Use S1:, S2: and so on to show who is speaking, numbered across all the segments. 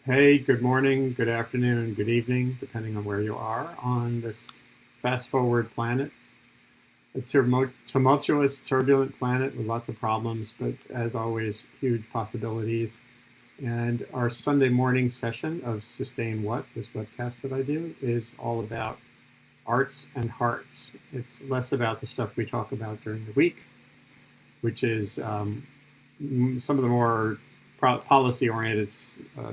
S1: Hey, good morning, good afternoon, good evening, depending on where you are on this fast forward planet. A tumultuous, turbulent planet with lots of problems, but as always, huge possibilities. And our Sunday morning session of Sustain What, this webcast that I do, is all about arts and hearts. It's less about the stuff we talk about during the week, which is some of the more policy-oriented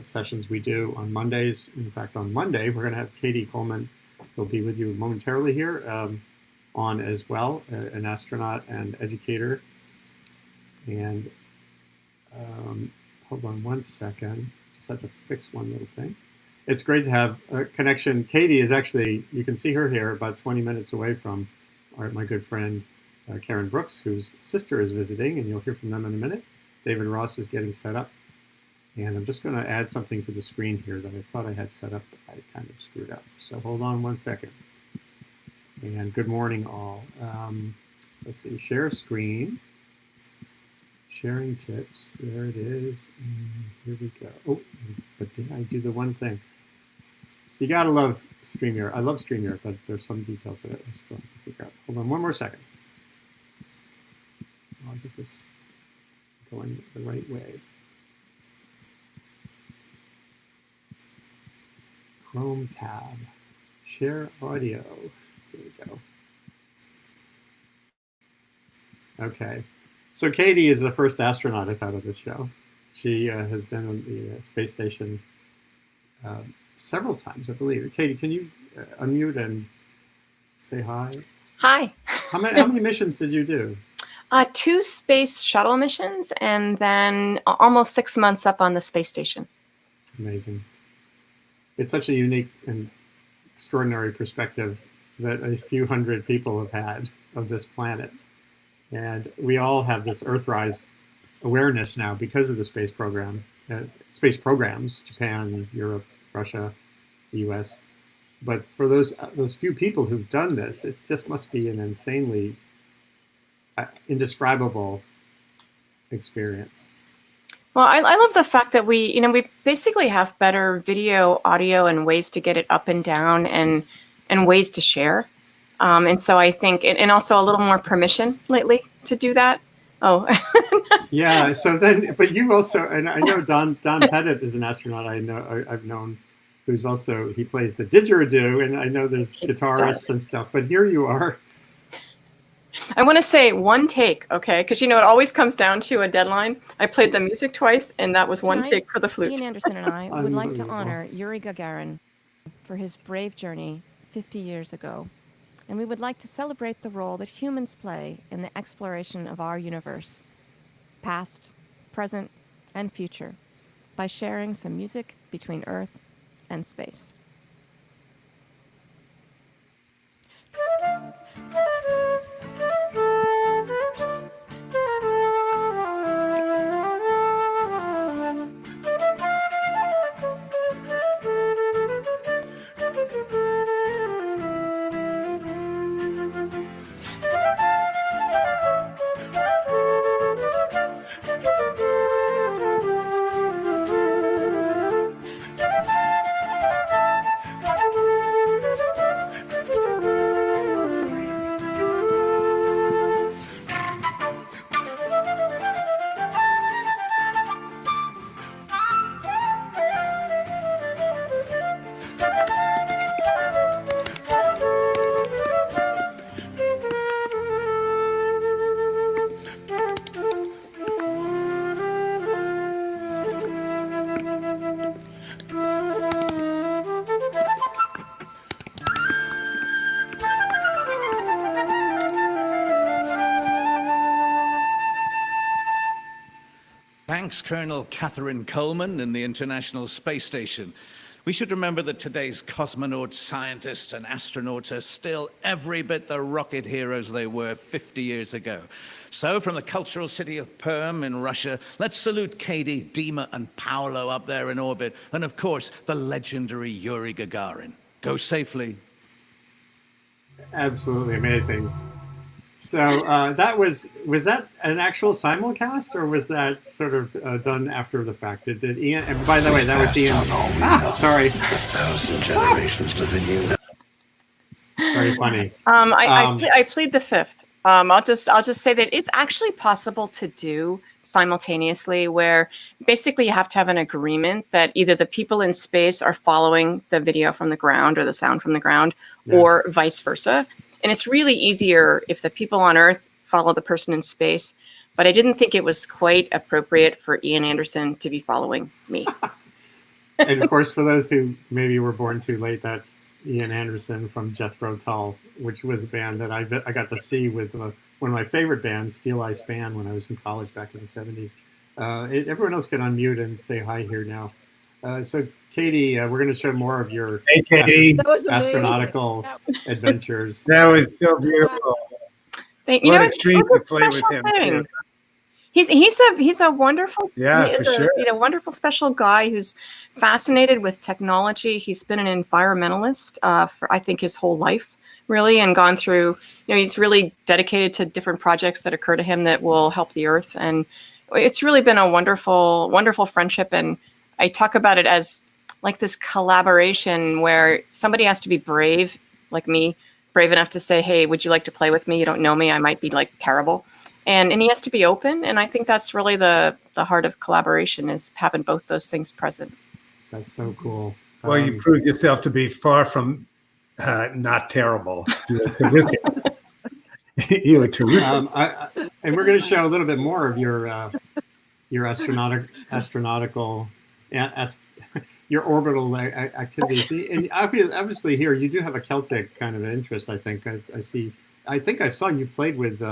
S1: sessions we do on Mondays. In fact, on Monday, we're going to have Cady Coleman, who'll be with you momentarily here, on as well, an astronaut and educator. And hold on one second. Just have to fix one little thing. It's great to have a connection. Cady is actually, you can see her here, about 20 minutes away from my good friend, Karen Brooks, whose sister is visiting, and you'll hear from them in a minute. David Ross is getting set up. And I'm just going to add something to the screen here that I thought I had set up, but I kind of screwed up. So hold on one second. And good morning, all. Let's see, share screen. Sharing tips. There it is. And here we go. Oh, but did I do the one thing? You got to love StreamYard. I love StreamYard, but there's some details that I still have to figure out. Hold on one more second. I'll get this going the right way. Chrome tab, share audio. Here we go. Okay, so Cady is the first astronaut I've had on this show. She has been on the space station several times, I believe. Cady, can you unmute and say hi?
S2: Hi.
S1: How many missions did you do?
S2: 2 space shuttle missions, and then almost 6 months up on the space station.
S1: Amazing. It's such a unique and extraordinary perspective that a few hundred people have had of this planet. And we all have this Earthrise awareness now because of the space program, space programs, Japan, Europe, Russia, the US. But for those few people who've done this, it just must be an insanely indescribable experience.
S2: Well, I love the fact that we basically have better video, audio, and ways to get it up and down, and ways to share. And so I think, and also a little more permission lately to do that. Oh.
S1: Yeah. So then, but you also, and I know Don Pettit is an astronaut I've known, who's also, he plays the didgeridoo, and I know there's guitarists and stuff, but here you are.
S2: I want to say one take, okay? Because it always comes down to a deadline. I played the music twice, and that was one take for the flute.
S3: Ian Anderson and I would like to honor Yuri Gagarin for his brave journey 50 years ago. And we would like to celebrate the role that humans play in the exploration of our universe, past, present, and future, by sharing some music between Earth and space.
S4: Thanks, Colonel Catherine Coleman in the International Space Station. We should remember that today's cosmonauts, scientists, and astronauts are still every bit the rocket heroes they were 50 years ago. So, from the cultural city of Perm in Russia, let's salute Cady, Dima, and Paolo up there in orbit, and of course, the legendary Yuri Gagarin. Go safely.
S1: Absolutely amazing. So that was that an actual simulcast, or was that sort of done after the fact? Did Ian? And by the way, that was Ian. Sorry.
S5: 1,000 generations live in you.
S1: Very funny.
S2: I plead the fifth. I'll just say that it's actually possible to do simultaneously, where basically you have to have an agreement that either the people in space are following the video from the ground or the sound from the ground, or vice versa. And it's really easier if the people on Earth follow the person in space. But I didn't think it was quite appropriate for Ian Anderson to be following me.
S1: And of course, for those who maybe were born too late, that's Ian Anderson from Jethro Tull, which was a band that I got to see with one of my favorite bands, Steel Eye Span, when I was in college back in the 70s. Everyone else can unmute and say hi here now. So, Cady, we're going to show more of your astronautical adventures.
S6: That was so beautiful.
S2: What
S6: a treat to play with him. Too.
S2: He's a wonderful wonderful special guy who's fascinated with technology. He's been an environmentalist for I think his whole life, really, and gone through. He's really dedicated to different projects that occur to him that will help the Earth, and it's really been a wonderful, wonderful friendship. And I talk about it as like this collaboration where somebody has to be brave, like me, brave enough to say, "Hey, would you like to play with me? You don't know me. I might be like terrible." And he has to be open, and I think that's really the heart of collaboration, is having both those things present.
S1: That's so cool.
S6: Well, you proved yourself to be far from not terrible. You were terrific. You were terrific.
S1: And we're going to show a little bit more of your astronautical, your orbital activities. And obviously here you do have a Celtic kind of interest. I think I see. I think I saw you played with.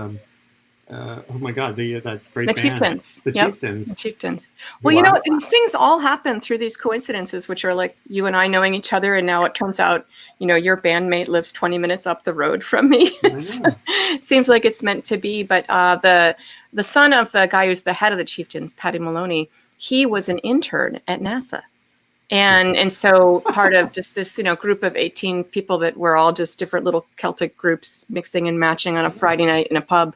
S1: Oh my God! That great band,
S2: Chieftains.
S1: The Chieftains.
S2: The Chieftains. Well, these things all happen through these coincidences, which are like you and I knowing each other, and now it turns out, your bandmate lives 20 minutes up the road from me. Seems like it's meant to be. But the son of the guy who's the head of the Chieftains, Paddy Maloney, he was an intern at NASA. And so part of just this, group of 18 people that were all just different little Celtic groups mixing and matching on a Friday night in a pub.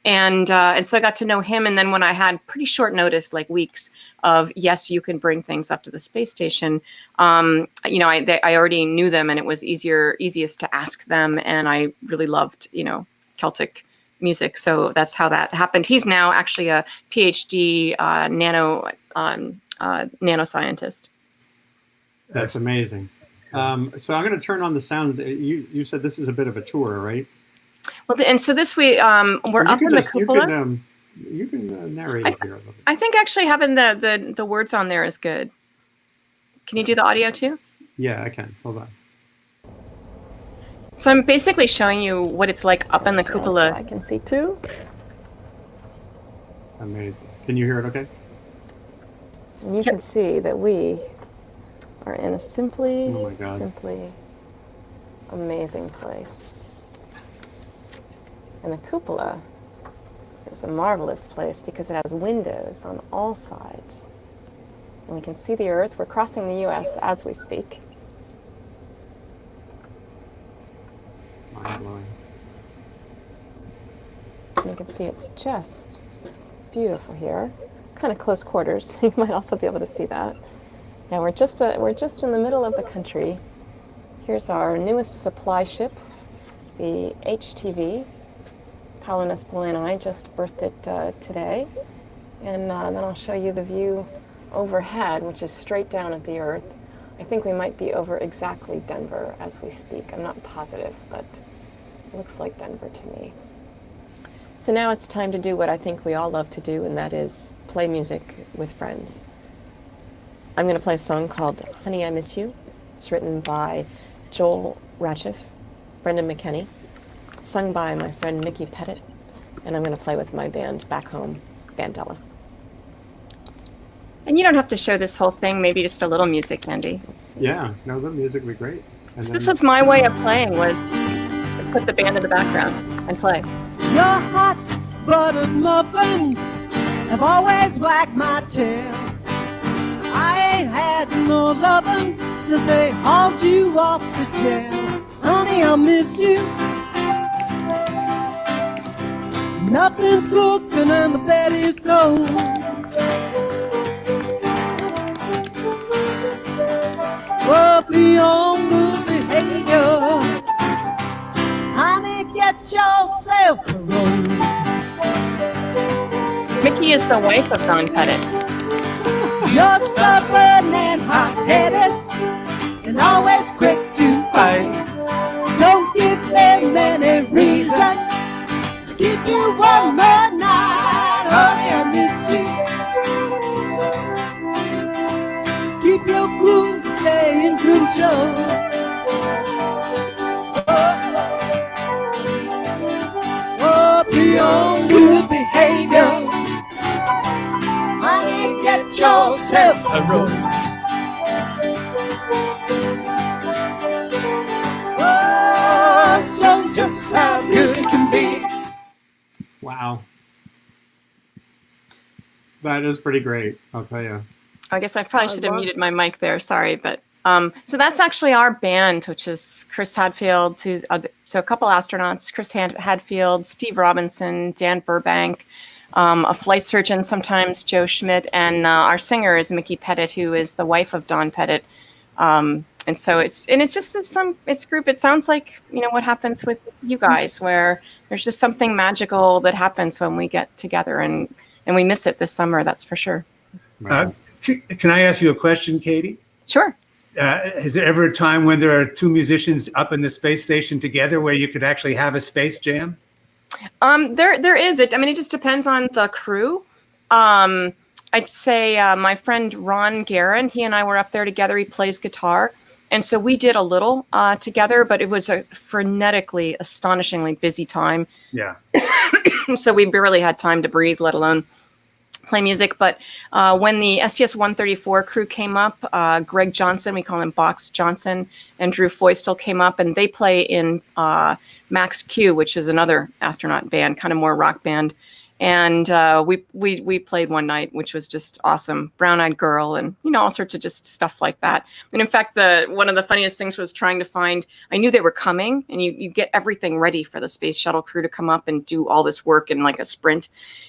S2: And so I got to know him. And then when I had pretty short notice, like weeks of, yes, you can bring things up to the space station, I already knew them, and it was easiest to ask them. And I really loved, Celtic music. So that's how that happened. He's now actually a PhD nanoscientist.
S1: That's amazing. So I'm going to turn on the sound. You said this is a bit of a tour, right?
S2: Well, and so this we're up in the cupola.
S1: You can narrate it here a little bit.
S2: I think actually having the words on there is good. Can you do the audio too?
S1: Yeah, I can. Hold on.
S2: So I'm basically showing you what it's like up in the cupola.
S3: I can see too.
S1: Amazing. Can you hear it okay?
S3: And you can see that we are in a simply amazing place. And the cupola is a marvelous place because it has windows on all sides. And we can see the Earth. We're crossing the U.S. as we speak.
S1: Mind-blowing.
S3: And you can see it's just beautiful here. Kind of close quarters. You might also be able to see that. Now we're just in the middle of the country. Here's our newest supply ship, the HTV. Colin Espelin and I just berthed it today. And then I'll show you the view overhead, which is straight down at the Earth. I think we might be over exactly Denver as we speak. I'm not positive, but it looks like Denver to me. So now it's time to do what I think we all love to do, and that is play music with friends. I'm going to play a song called Honey, I Miss You. It's written by Joel Ratchiff, Brendan McKenney, sung by my friend Mickey Pettit, and I'm going to play with my band back home, Bandella.
S2: And you don't have to show this whole thing, maybe just a little music, Andy.
S1: Yeah, no, the music would be great. And
S2: so this was my way of playing, was to put the band in the background and play.
S7: Your hot buttered muffins have always wagged my tail. I ain't had no lovin' since they hauled you off to jail. Honey, I miss you. Nothing's cooking and the bed is cold. Oh, beyond good behavior, honey, get yourself a roll.
S2: Mickey is the wife of Don Pettit.
S7: You're stubborn and hot-headed and always quick to fight. Don't give them any reason to keep you one more night. Honey, I miss you. Keep your cool, stay in control. Oh, beyond good behavior, honey, get yourself a roll. Oh, so just how good it can be.
S1: Wow. That is pretty great, I'll tell you.
S2: I guess I probably should have muted my mic there. Sorry, but so that's actually our band, which is Chris Hadfield, so a couple astronauts, Chris Hadfield, Steve Robinson, Dan Burbank, a flight surgeon sometimes, Joe Schmidt, and our singer is Mickey Pettit, who is the wife of Don Pettit. And so it's just this group. It sounds like, you know, what happens with you guys, where there's just something magical that happens when we get together, and we miss it this summer. That's for sure.
S6: Can I ask you a question, Cady?
S2: Sure.
S6: Is there ever a time when there are two musicians up in the space station together where you could actually have a space jam?
S2: There is it. I mean, it just depends on the crew. I'd say my friend Ron Guerin, he and I were up there together. He plays guitar. And so we did a little together, but it was a frenetically, astonishingly busy time.
S6: Yeah.
S2: So we barely had time to breathe, let alone play music. But when the STS-134 crew came up, Greg Johnson, we call him Box Johnson, and Drew Foystel came up, and they play in Max Q, which is another astronaut band, kind of more rock band. And we played one night, which was just awesome. Brown Eyed Girl, and you know, all sorts of just stuff like that. And in fact, one of the funniest things was trying to find. I knew they were coming, and you get everything ready for the space shuttle crew to come up and do all this work in like a sprint,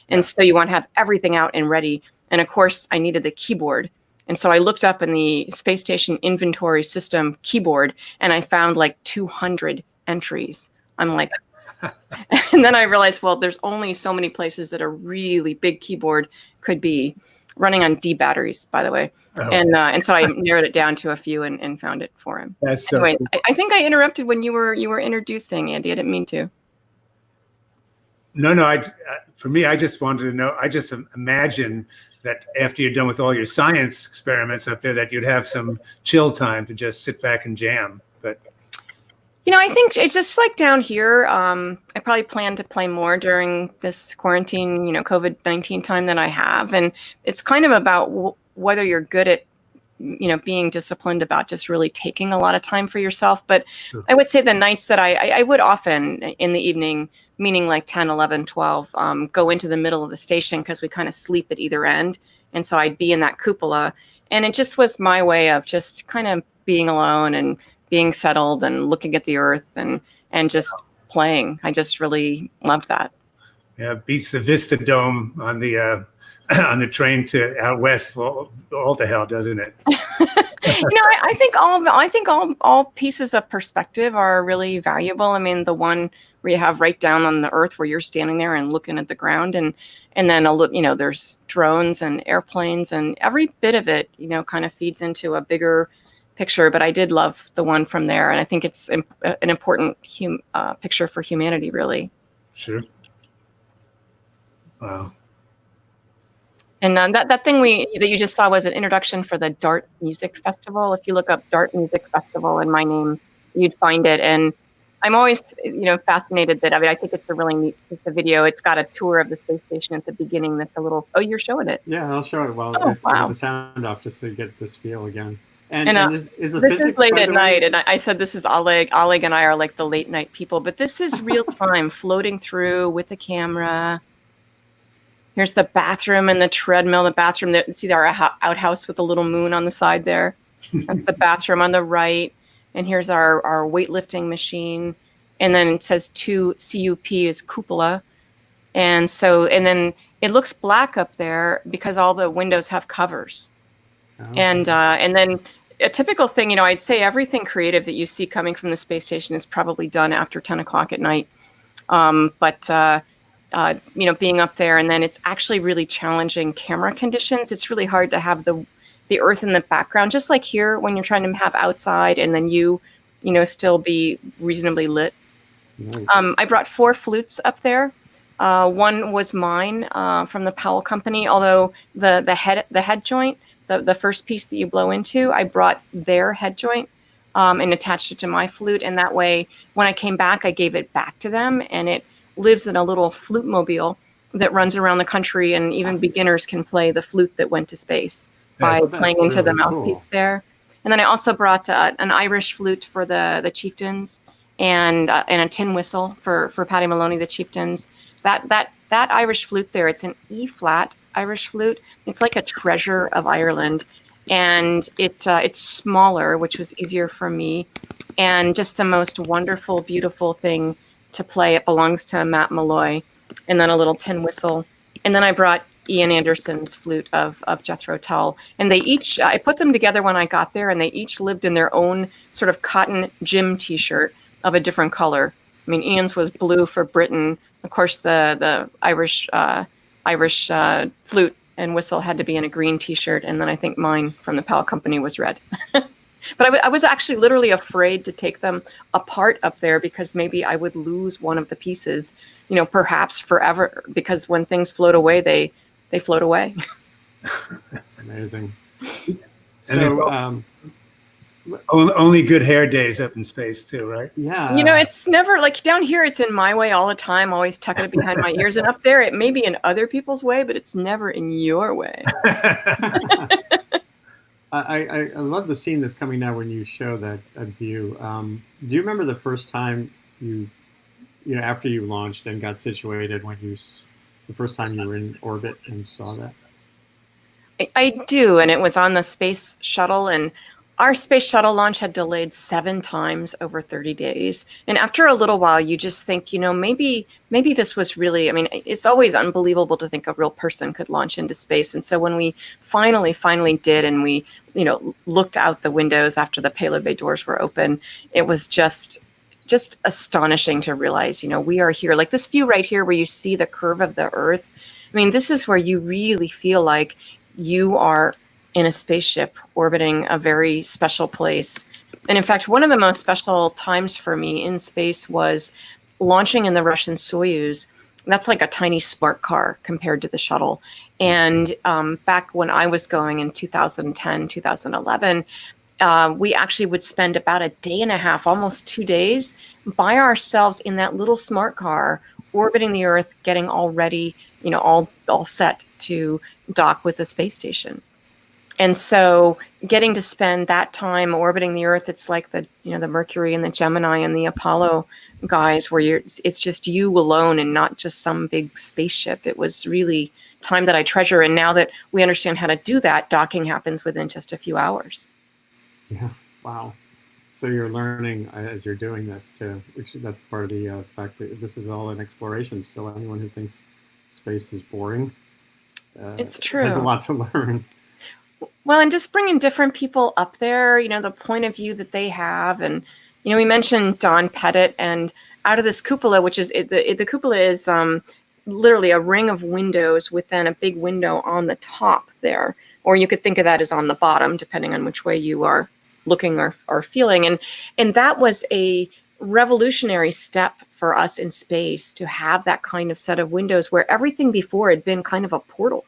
S2: and so you want to have everything out and ready. And of course, I needed the keyboard, and so I looked up in the space station inventory system keyboard, and I found like 200 entries. I'm like. And then I realized, well, there's only so many places that a really big keyboard could be, running on D batteries, by the way. Oh. And so I narrowed it down to a few and found it for him.
S6: That's so
S2: Anyways,
S6: cool.
S2: I think I interrupted when you were introducing, Andy. I didn't mean to.
S6: No. For me, I just wanted to know. I just imagine that after you're done with all your science experiments up there, that you'd have some chill time to just sit back and jam. But
S2: you know, I think it's just like down here. I probably plan to play more during this quarantine, you know, COVID-19 time than I have. And it's kind of about whether you're good at, you know, being disciplined about just really taking a lot of time for yourself. But sure. I would say the nights that I would often in the evening, meaning like 10, 11, 12, go into the middle of the station because we kind of sleep at either end. And so I'd be in that cupola. And it just was my way of just kind of being alone and being settled and looking at the earth and just playing. I just really loved that.
S6: Yeah, beats the Vista Dome on the train to out west all to hell, doesn't it?
S2: You know, I think all pieces of perspective are really valuable. I mean, the one where you have right down on the earth where you're standing there and looking at the ground, and then you know, there's drones and airplanes, and every bit of it, you know, kind of feeds into a bigger picture. But I did love the one from there, and I think it's an important picture for humanity, really.
S6: Sure. Wow.
S2: And that thing that you just saw was an introduction for the Dart Music Festival. If you look up Dart Music Festival in my name, you'd find it. And I'm always, you know, fascinated that, I mean, I think it's a really neat piece of video. It's got a tour of the space station at the beginning. That's a little. Oh, you're showing it.
S1: Yeah, I'll show it while
S2: wow.
S1: the sound off, just to get this feel again.
S2: And
S1: is the
S2: this
S1: physics,
S2: is late
S1: by
S2: at
S1: the
S2: night,
S1: way?
S2: and I said this is Oleg. Oleg and I are like the late night people, but this is real time, floating through with the camera. Here's the bathroom and the treadmill. The bathroom, see our outhouse with a little moon on the side there. That's the bathroom on the right. And here's our weightlifting machine. And then it says 2 CUP is cupola. And then it looks black up there because all the windows have covers. And then a typical thing, I'd say everything creative that you see coming from the space station is probably done after 10 o'clock at night. But being up there, and then it's actually really challenging camera conditions. It's really hard to have the Earth in the background, just like here when you're trying to have outside, and then still be reasonably lit. I brought 4 flutes up there. One was mine from the Powell Company, although the head joint, the first piece that you blow into, I brought their head joint and attached it to my flute. And that way, when I came back, I gave it back to them, and it lives in a little flute mobile that runs around the country, and even beginners can play the flute that went to space by playing into the mouthpiece there. And then I also brought an Irish flute for the chieftains, and a tin whistle for Paddy Maloney, the chieftains. That Irish flute there, it's an E-flat Irish flute. It's like a treasure of Ireland, and it's smaller, which was easier for me, and just the most wonderful, beautiful thing to play. It belongs to Matt Malloy. And then a little tin whistle. And then I brought Ian Anderson's flute of Jethro Tull. And I put them together when I got there, and they each lived in their own sort of cotton gym t-shirt of a different color. I mean, Ian's was blue for Britain. Of course, the Irish flute and whistle had to be in a green t-shirt. And then I think mine from the Powell Company was red. But I was actually literally afraid to take them apart up there, because maybe I would lose one of the pieces, perhaps forever, because when things float away, they float away.
S1: Amazing.
S6: So, only good hair days up in space too, right?
S1: Yeah.
S2: It's never like down here, it's in my way all the time, always tucking it behind my ears. And up there, it may be in other people's way, but it's never in your way.
S1: I love the scene that's coming now when you show that view. Do you remember the first time after you launched and got situated, the first time you were in orbit and saw that?
S2: I do, and it was on the space shuttle, and our space shuttle launch had delayed 7 times over 30 days. And after a little while, you just think, maybe this was really, it's always unbelievable to think a real person could launch into space. And so when we finally did, and we, looked out the windows after the payload bay doors were open, it was just astonishing to realize, we are here. Like this view right here where you see the curve of the Earth. This is where you really feel like you are in a spaceship orbiting a very special place. And in fact, one of the most special times for me in space was launching in the Russian Soyuz. That's like a tiny smart car compared to the shuttle. And back when I was going in 2010, 2011, we actually would spend about a day and a half, almost 2 days, by ourselves in that little smart car, orbiting the Earth, getting all ready, all set to dock with the space station. And so getting to spend that time orbiting the Earth, it's like the Mercury and the Gemini and the Apollo guys, where it's just you alone and not just some big spaceship. It was really time that I treasure. And now that we understand how to do that, docking happens within just a few hours.
S1: Yeah. Wow. So you're learning as you're doing this too, that's part of the fact that this is all an exploration still. Anyone who thinks space is boring,
S2: it's true,
S1: has a lot to learn.
S2: Well, and just bringing different people up there, the point of view that they have. And, we mentioned Don Pettit, and out of this cupola, which is, the cupola is literally a ring of windows with then a big window on the top there. Or you could think of that as on the bottom, depending on which way you are looking or feeling. And that was a revolutionary step for us in space, to have that kind of set of windows where everything before had been kind of a portal.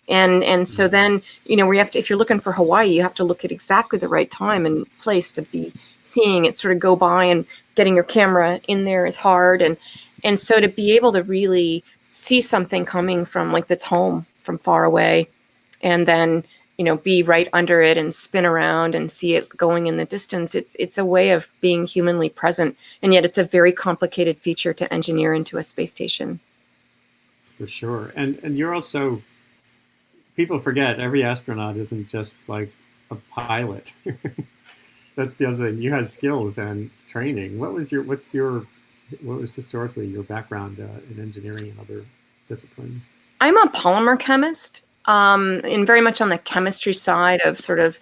S2: And so then, we have to, if you're looking for Hawaii, you have to look at exactly the right time and place to be seeing it sort of go by, and getting your camera in there is hard. And so to be able to really see something coming from that's home from far away, and then, be right under it and spin around and see it going in the distance, it's a way of being humanly present. And yet it's a very complicated feature to engineer into a space station.
S1: For sure. And you're also, people forget, every astronaut isn't just like a pilot. That's the other thing. You had skills and training. What's your what was historically your background in engineering and other disciplines?
S2: I'm a polymer chemist, and very much on the chemistry side of sort of,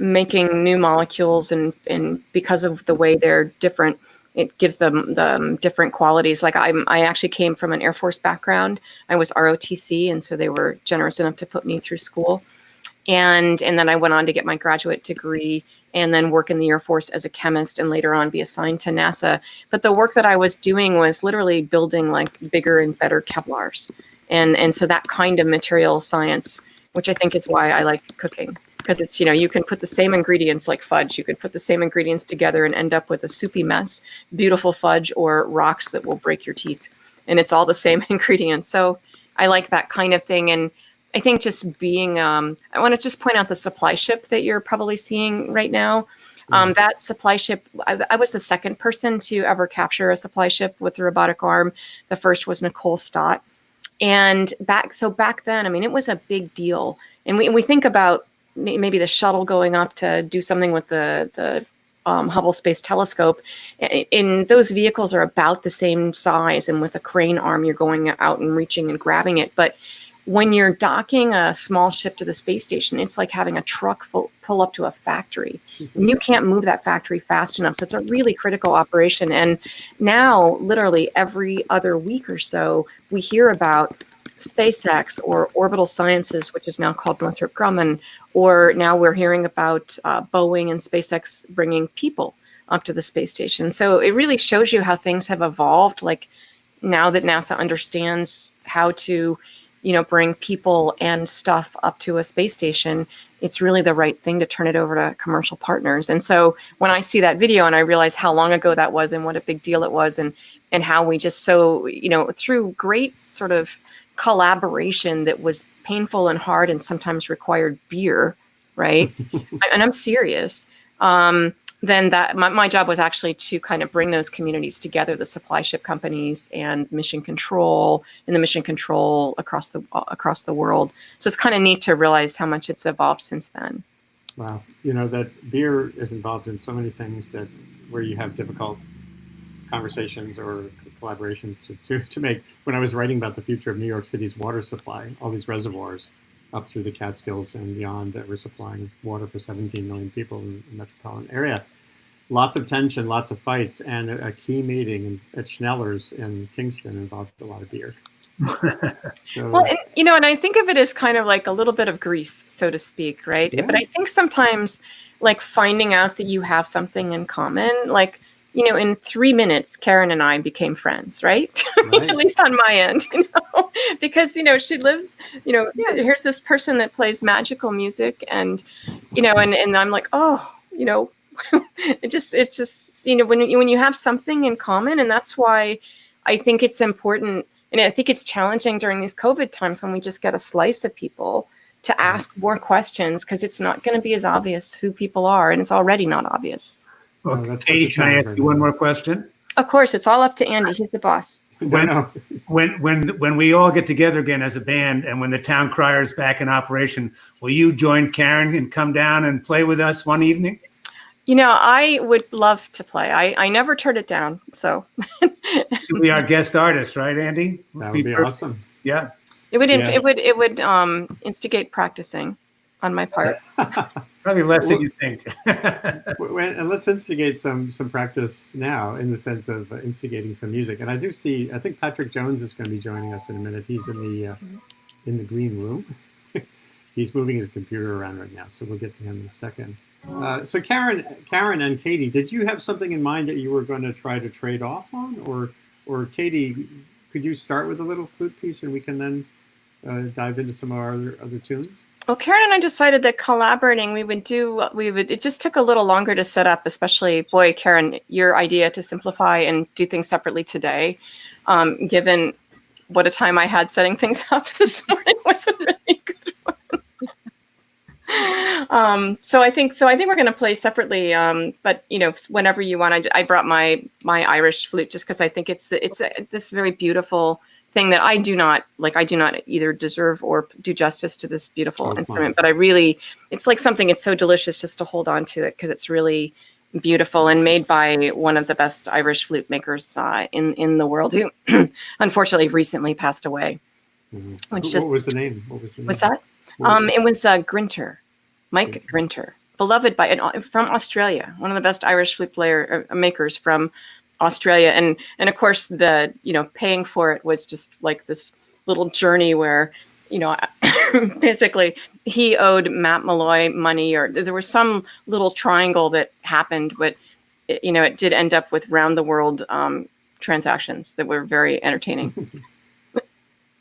S2: making new molecules, and because of the way they're different, it gives them the different qualities. Like I actually came from an Air Force background. I was ROTC, and so they were generous enough to put me through school. And then I went on to get my graduate degree and then work in the Air Force as a chemist and later on be assigned to NASA. But the work that I was doing was literally building like bigger and better Kevlars. And so that kind of material science, which I think is why I like cooking, because it's, you can put the same ingredients like fudge. You could put the same ingredients together and end up with a soupy mess, beautiful fudge, or rocks that will break your teeth. And it's all the same ingredients. So I like that kind of thing. And I think just being, I want to just point out the supply ship that you're probably seeing right now. That supply ship, I was the second person to ever capture a supply ship with a robotic arm. The first was Nicole Stott. And back then, I mean, it was a big deal. And we think about maybe the shuttle going up to do something with the Hubble Space Telescope. And those vehicles are about the same size. And with a crane arm, you're going out and reaching and grabbing it. But when you're docking a small ship to the space station, it's like having a truck pull up to a factory. And you can't move that factory fast enough. So it's a really critical operation. And now, literally every other week or so, we hear about SpaceX or Orbital Sciences, which is now called Northrop Grumman, or now we're hearing about Boeing and SpaceX bringing people up to the space station. So it really shows you how things have evolved. Like now that NASA understands how to bring people and stuff up to a space station, it's really the right thing to turn it over to commercial partners. And so when I see that video and I realize how long ago that was and what a big deal it was, and how we just through great sort of collaboration that was painful and hard and sometimes required beer, right? And I'm serious. Then that my job was actually to kind of bring those communities together, the supply ship companies and mission control, and the mission control across the world. So it's kind of neat to realize how much it's evolved since then.
S1: Wow, that beer is involved in so many things where you have difficult conversations or collaborations to make. When I was writing about the future of New York City's water supply, all these reservoirs up through the Catskills and beyond that were supplying water for 17 million people in the metropolitan area. Lots of tension, lots of fights, and a key meeting at Schneller's in Kingston involved a lot of beer. So,
S2: well, and I think of it as kind of like a little bit of grease, so to speak, right?
S1: Yeah.
S2: But I think sometimes like finding out that you have something in common, like, in 3 minutes, Karen and I became friends, right?
S1: Right.
S2: At least on my end, because, she lives,
S1: Yes.
S2: Here's this person that plays magical music and, and I'm like, oh, it's just, when you have something in common. And that's why I think it's important. And I think it's challenging during these COVID times when we just get a slice of people to ask more questions, because it's not going to be as obvious who people are. And it's already not obvious.
S6: Well,
S1: that's
S6: Cady, can I ask you one more question?
S2: Of course, it's all up to Andy. He's the boss.
S6: When we all get together again as a band, and when the town crier is back in operation, will you join Karen and come down and play with us one evening?
S2: I would love to play. I never turn it down. So
S6: You'll be our guest artist, right, Andy?
S1: That would be awesome.
S6: Yeah.
S2: it would instigate practicing on my part.
S6: Probably less than you think.
S1: And let's instigate some practice now, in the sense of instigating some music. And I think Patrick Jones is going to be joining us in a minute. He's in the green room. He's moving his computer around right now, so we'll get to him in a second. So Karen and Cady, did you have something in mind that you were going to try to trade off on, or Cady, could you start with a little flute piece and we can then dive into some of our other tunes?
S2: Well, Karen and I decided that collaborating, it just took a little longer to set up, especially, boy, Karen, your idea to simplify and do things separately today, given what a time I had setting things up this morning, was a really good one. So I think we're going to play separately. But whenever you want, I brought my Irish flute just because I think it's this very beautiful thing that I do not either deserve or do justice to this beautiful instrument. But it's like something, it's so delicious just to hold on to it, because it's really beautiful and made by one of the best Irish flute makers in the world, who unfortunately recently passed away.
S1: What was the name?
S2: What's that? It was Grinter, Mike Grinter, beloved from Australia, one of the best Irish flute makers from Australia, and of course the paying for it was just like this little journey where basically he owed Matt Malloy money, or there was some little triangle that happened, but it did end up with round the world transactions that were very entertaining.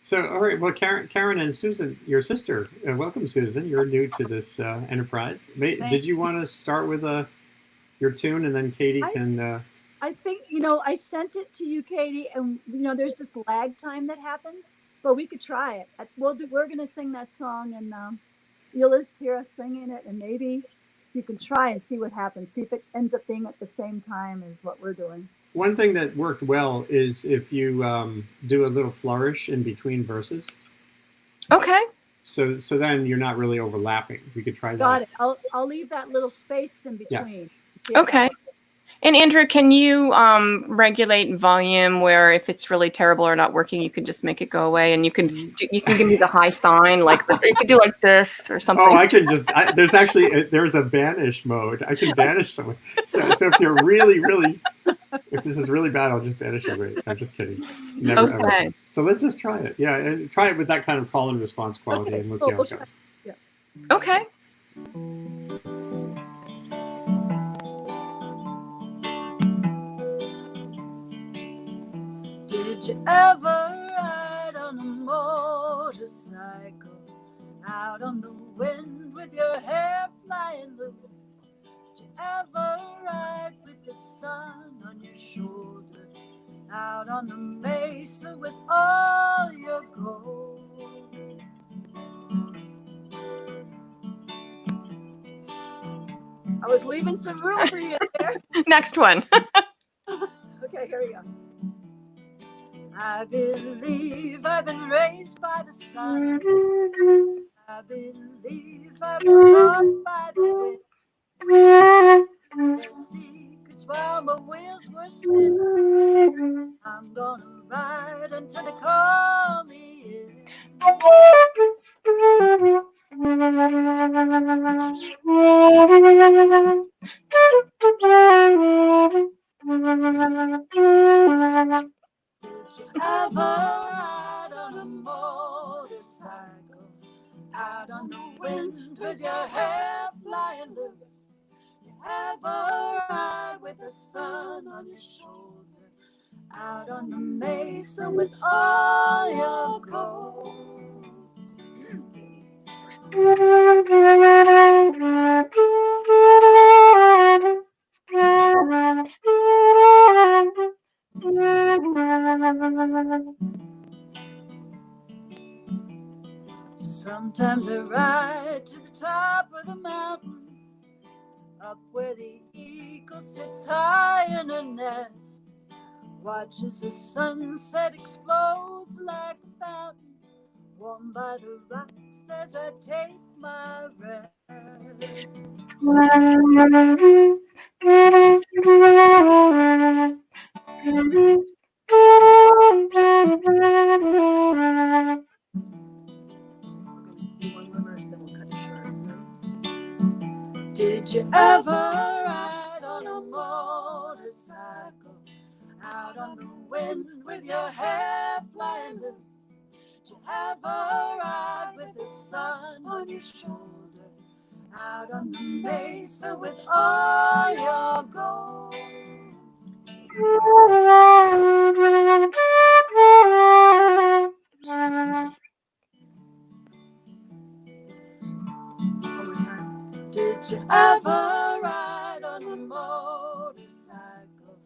S1: So, all right. Well, Karen and Susan, your sister, welcome, Susan. You're new to this enterprise. Did you want to start with your tune, and then Cady can?
S8: I think I sent it to you, Cady, and there's this lag time that happens, but we could try it. We're going to sing that song, and you'll just hear us singing it, and maybe you can try and see what happens. See if it ends up being at the same time as what we're doing.
S1: One thing that worked well is if you do a little flourish in between verses.
S2: Okay.
S1: So then you're not really overlapping. We could try that.
S8: Got it. I'll leave that little space in between.
S1: Yeah.
S2: Okay. And Andrew, can you regulate volume where if it's really terrible or not working, you can just make it go away, and you can give me the high sign, like you could do like this or something.
S1: Oh, I can just. There's a banish mode. I can banish someone. So if you're really, if this is really bad, I'll just banish everybody. I'm just kidding. Never ever. So let's just try it. Yeah, and try it with that kind of call and response quality, and we'll see how it goes.
S8: Yeah.
S2: Okay.
S8: Did you ever ride on a motorcycle out on the wind with your hair flying loose? Did you ever ride with the sun on your shoulder out on the mesa with all your goals? I was leaving some room for you there.
S2: Next one.
S8: Okay, here we go. I believe I've been raised by the sun. I believe I was taught by the wind. Their secrets while my wheels were spinning. I'm gonna ride until they call me in. Did you ever ride on a motorcycle out on the wind with your hair flying loose? You ever ride with the sun on your shoulder out on the mesa with all your goals? Sometimes I ride to the top of the mountain, up where the eagle sits high in a nest, watches the sunset explodes like a fountain, warmed by the rocks as I take my rest. Did you ever ride on a motorcycle out on the wind with your hair flying loose? Did you ever ride with the sun on your shoulder out on the mesa with all your goals? Did you ever ride on a motorcycle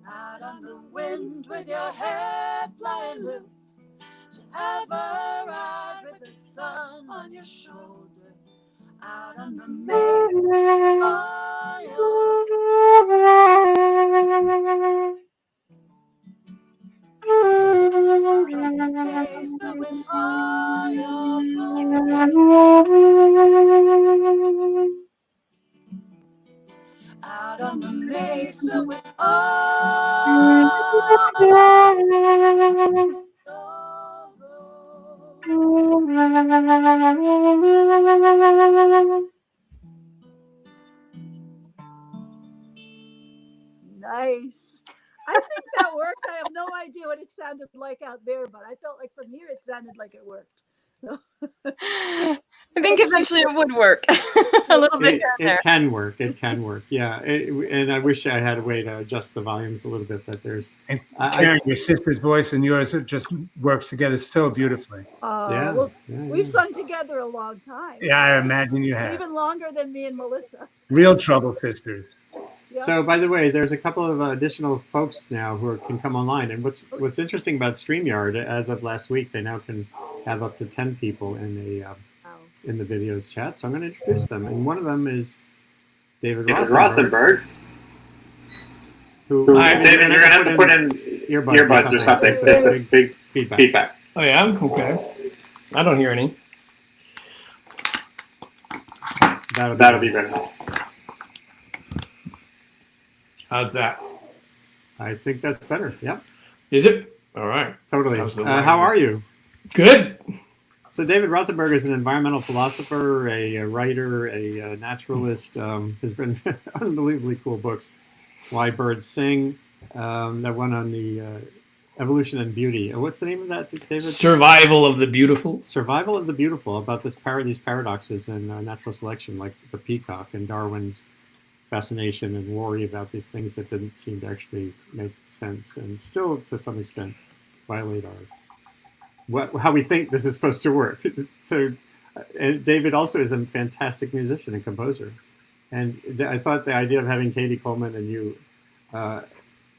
S8: out on the wind with your hair flying loose? Did you ever ride with the sun on your shoulder out on the mesa? With all your out on the Nice. I think that worked. I have no idea what it sounded like out there, but I felt like from here it sounded like it worked.
S2: I think eventually it would work a little bit here and
S1: It
S2: there.
S1: can work. It can work. Yeah. And I wish I had a way to adjust the volumes a little bit, but there's.
S6: And Karen, your sister's voice and yours, it just works together so beautifully.
S1: Yeah,
S8: Well,
S1: yeah,
S8: we've
S1: yeah.
S8: sung together a long time.
S6: Yeah, I imagine you have.
S8: Even longer than me and Melissa.
S6: Real trouble sisters.
S8: Yeah.
S1: So, by the way, there's a couple of additional folks now who can come online. And what's interesting about StreamYard, as of last week, they now can have up to 10 people in the videos chat. So I'm going to introduce them. And one of them is David Rothenberg. Who,
S9: David, you're going to have to put in earbuds or something. There's a big feedback.
S10: Oh, yeah? Okay. I don't hear any.
S1: That'll be better.
S10: How's that?
S1: I think that's better. Yep.
S10: Is it? All right.
S1: Totally.
S10: How's the
S1: How are you?
S10: Good.
S1: So David Rothenberg is an environmental philosopher, a writer, a naturalist. Has written unbelievably cool books. Why Birds Sing. That one on the evolution and beauty. What's the name of that, David?
S10: Survival of the Beautiful.
S1: Survival of the Beautiful, about these paradoxes in natural selection, like the peacock and Darwin's fascination and worry about these things that didn't seem to actually make sense and still, to some extent, violate how we think this is supposed to work. So, and David also is a fantastic musician and composer. And I thought the idea of having Cady, Coleman, and you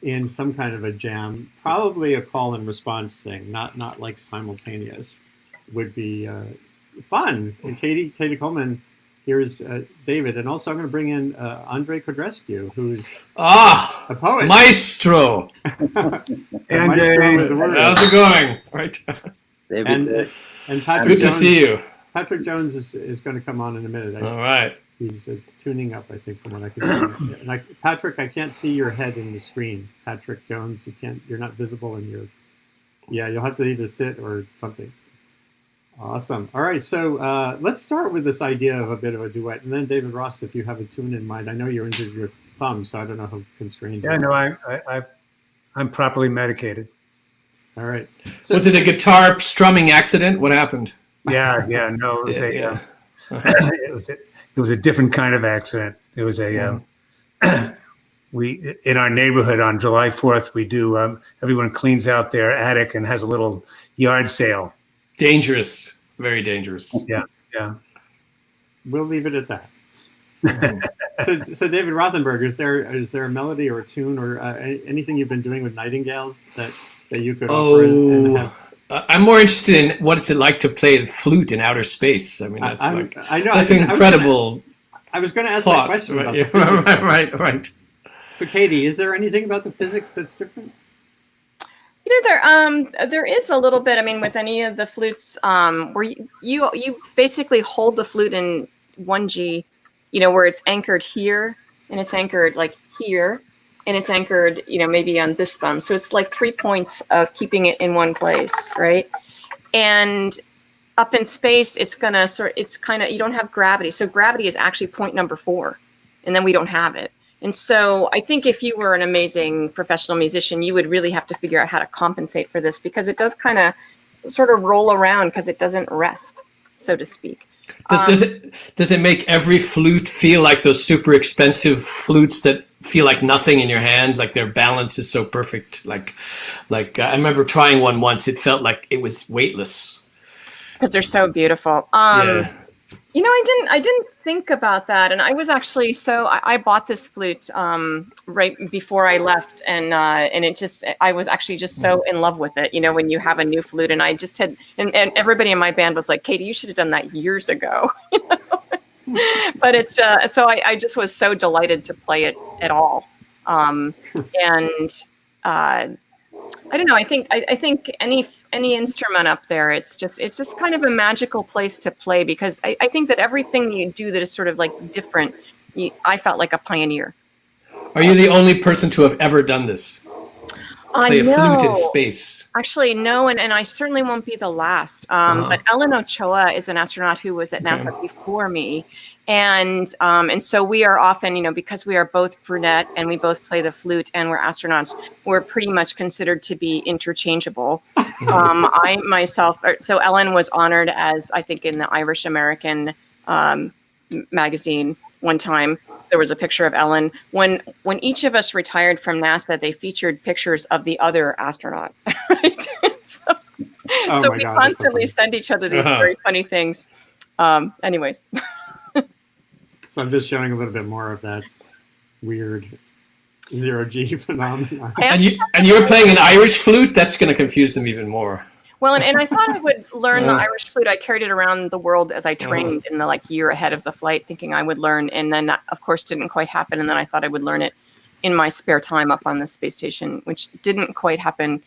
S1: in some kind of a jam, probably a call and response thing, not like simultaneous, would be fun. And Cady Coleman. Here's David, and also I'm going to bring in Andrei Codrescu, who's a poet.
S10: Maestro.
S1: Maestro with the word.
S10: How's it going? Right.
S1: And Patrick
S10: Good
S1: Jones,
S10: to see you.
S1: Patrick Jones is going to come on in a minute.
S10: All right.
S1: He's tuning up, I think, from what I can see. And Patrick, I can't see your head in the screen. Patrick Jones, you're not visible in your. Yeah, you'll have to either sit or something. Awesome. All right, so let's start with this idea of a bit of a duet, and then David Ross, if you have a tune in mind. I know you're injured your thumb, so I don't know how constrained.
S6: Yeah, no, I'm properly medicated.
S1: All right. So,
S10: was it a guitar strumming accident? What happened?
S6: Yeah, no, it was it was a different kind of accident. It was we in our neighborhood on July 4th we do everyone cleans out their attic and has a little yard sale.
S10: Dangerous, very dangerous.
S6: Yeah.
S1: We'll leave it at that. So David Rothenberg, is there a melody or a tune or anything you've been doing with nightingales that you could offer and have?
S10: I'm more interested in what is it like to play the flute in outer space. I mean, that's
S1: I know
S10: that's incredible.
S1: I was going to ask that question about the physics. Right. So Cady, is there anything about the physics that's different?
S2: You know, there is a little bit. I mean, with any of the flutes, where you basically hold the flute in 1G, you know, where it's anchored here and it's anchored like here, and it's anchored, you know, maybe on this thumb. So it's like 3 points of keeping it in one place, right? And up in space, it's kind of you don't have gravity. So gravity is actually point number 4, and then we don't have it. And so I think if you were an amazing professional musician, you would really have to figure out how to compensate for this, because it does kind of sort of roll around because it doesn't rest, so to speak.
S10: Does it make every flute feel like those super expensive flutes that feel like nothing in your hand, like their balance is so perfect? Like I remember trying one once. It felt like it was weightless.
S2: Because they're so beautiful.
S10: Yeah.
S2: You know, I didn't think about that, and I was actually I bought this flute right before I left, and I was actually just so in love with it. You know, when you have a new flute, and I just had, and everybody in my band was like, "Cady, you should have done that years ago." You know? But it's so I just was so delighted to play it at all, and I don't know. I think any instrument up there, it's just kind of a magical place to play, because I think that everything you do that is sort of like different, I felt like a pioneer.
S10: Are you the only person to have ever done this? play a flute in
S2: No.
S10: space.
S2: Actually, no, and I certainly won't be the last. But Ellen Ochoa is an astronaut who was at NASA before me, and so we are often, because we are both brunette and we both play the flute and we're astronauts, we're pretty much considered to be interchangeable. I myself, so Ellen was honored as, I think, in the Irish American magazine one time. There was a picture of Ellen. When each of us retired from NASA, they featured pictures of the other astronaut. Right? So we constantly send each other these very funny things. Anyways.
S1: So I'm just showing a little bit more of that weird zero-G phenomenon.
S10: And you're playing an Irish flute? That's going to confuse them even more.
S2: Well, and I thought I would learn the Irish flute. I carried it around the world as I trained in the year ahead of the flight, thinking I would learn. And then that, of course, didn't quite happen. And then I thought I would learn it in my spare time up on the space station, which didn't quite happen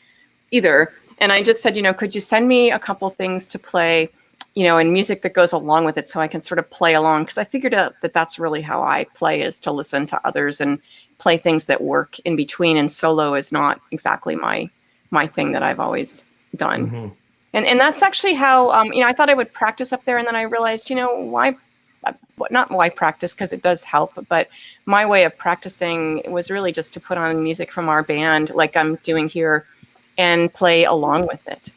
S2: either. And I just said, could you send me a couple things to play, and music that goes along with it so I can sort of play along? Because I figured out that that's really how I play, is to listen to others and play things that work in between. And solo is not exactly my thing that I've always done. And that's actually how, I thought I would practice up there. And then I realized, not why practice, because it does help. But my way of practicing was really just to put on music from our band, like I'm doing here, and play along with it,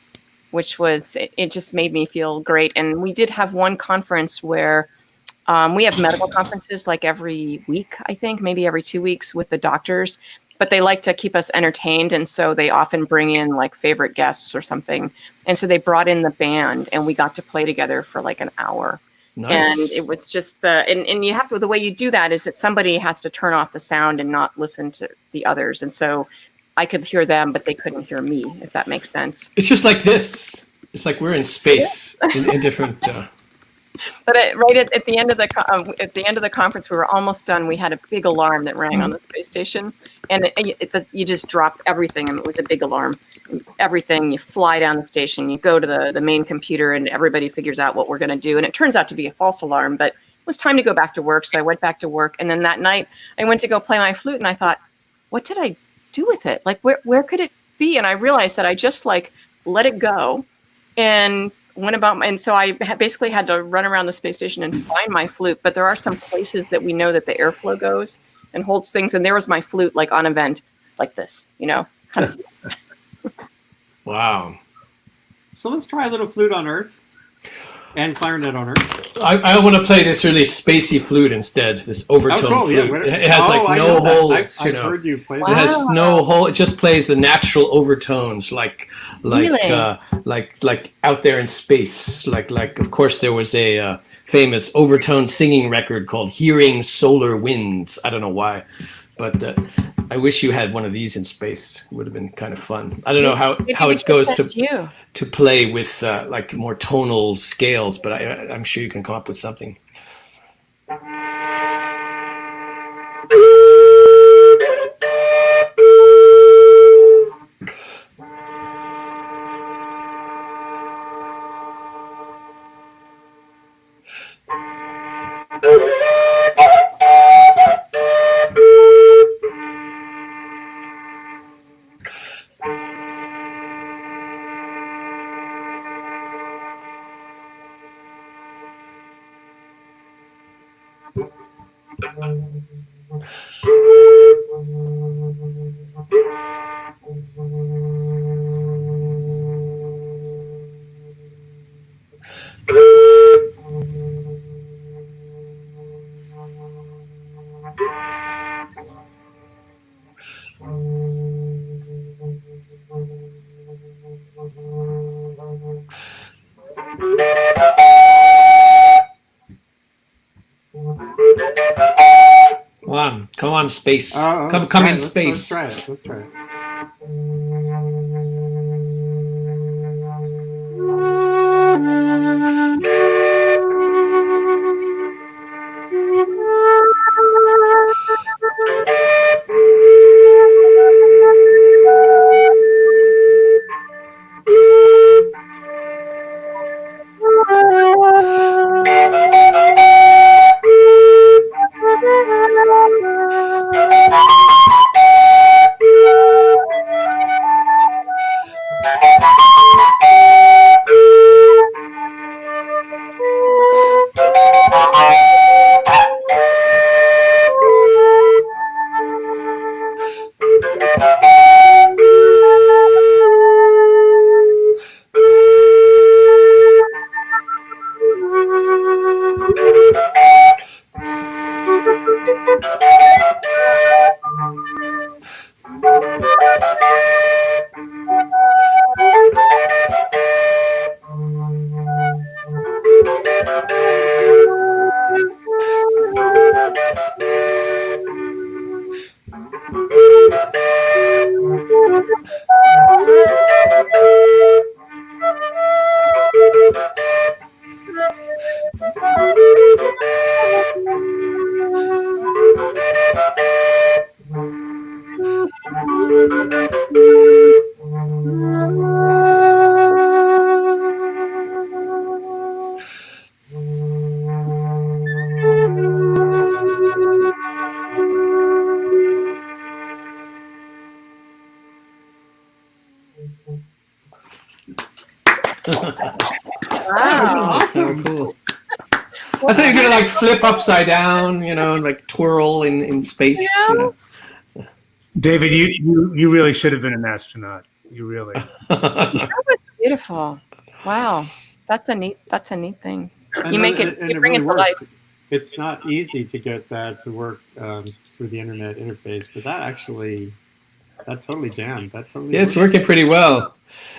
S2: which was, it just made me feel great. And we did have one conference where we have medical conferences like every week, I think, maybe every 2 weeks with the doctors. But they like to keep us entertained, and so they often bring in favorite guests or something. And so they brought in the band, and we got to play together for an hour. Nice. And it was just and you have to, the way you do that is that somebody has to turn off the sound and not listen to the others. And so I could hear them, but they couldn't hear me, if that makes sense.
S10: It's just like this. It's like we're in space in different.
S2: But right at the end of the conference, we were almost done. We had a big alarm that rang on the space station, and you just dropped everything, and it was a big alarm. Everything, you fly down the station, you go to the main computer, and everybody figures out what we're going to do. And it turns out to be a false alarm, but it was time to go back to work. So I went back to work, and then that night I went to go play my flute, and I thought, what did I do with it? Where could it be? And I realized that I just let it go, and went about, and so I basically had to run around the space station and find my flute. But there are some places that we know that the airflow goes and holds things, and there was my flute on a vent like this, kind of.
S10: Wow.
S1: So let's try a little flute on Earth and clarinet on Earth.
S10: I want to play this really spacey flute instead. This overtone flute.
S1: Yeah.
S10: It has no holes.
S1: I've heard you play that.
S10: It has no hole. It just plays the natural overtones,
S2: Really?
S10: like out there in space. Like of course there was a famous overtone singing record called "Hearing Solar Winds." I don't know why, but I wish you had one of these in space. It would have been kind of fun. I don't know how it goes to play with more tonal scales, but I'm sure you can come up with something. Come on, space. Come in space.
S1: Let's try it.
S2: Wow.
S10: So cool. I think you're gonna like flip upside down, and like twirl in space.
S6: David, you really should have been an astronaut. You really.
S2: That was beautiful. Wow, that's a neat thing. You make it, you bring it to life.
S1: It's not easy to get that to work through the internet interface, but that totally jammed. That totally.
S10: Yeah, it's working pretty well.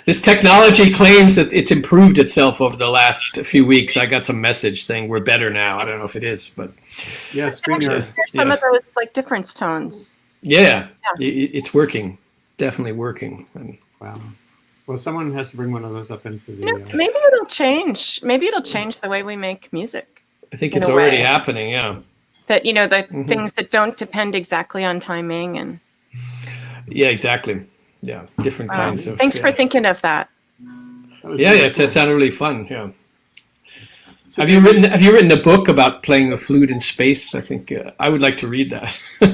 S10: This technology claims that it's improved itself over the last few weeks. I got some message saying we're better now. I don't know if it is, but
S1: yeah,
S2: there's some of those like difference tones.
S10: Yeah. It's working. Definitely working.
S1: Wow. Well, someone has to bring one of those up into the.
S2: Maybe it'll change. Maybe it'll change the way we make music.
S10: I think it's already happening. Yeah.
S2: That the things that don't depend exactly on timing and.
S10: Yeah, exactly. Yeah, different kinds of.
S2: Thanks for thinking of that.
S10: That sounded really fun. Yeah. So have you written a book about playing the flute in space? I think I would like to read that.
S2: I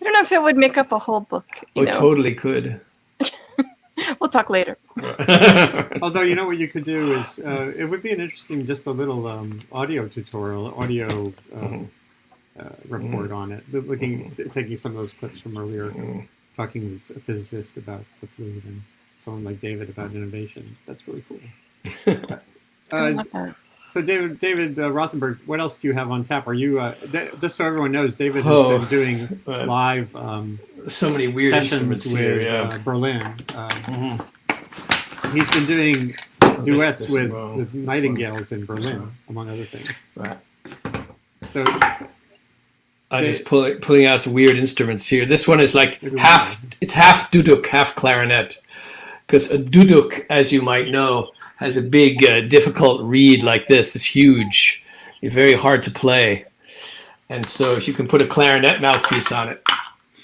S2: don't know if it would make up a whole book.
S10: Totally could.
S2: We'll talk later.
S1: Although what you could do is it would be an interesting, just a little audio tutorial, report on it, taking some of those clips from earlier. Talking with a physicist about the fluid and someone like David about innovation. That's really cool. So David Rothenberg, what else do you have on tap? Are you just so everyone knows, David has been doing live
S10: so many weird
S1: sessions with Berlin. He's been doing duets with nightingales in Berlin, among other things.
S10: Right.
S1: So.
S10: I'm just pulling out some weird instruments here. This one is like half duduk, half clarinet. Because a duduk, as you might know, has a big, difficult reed like this. It's huge. It's very hard to play. And so if you can put a clarinet mouthpiece on it,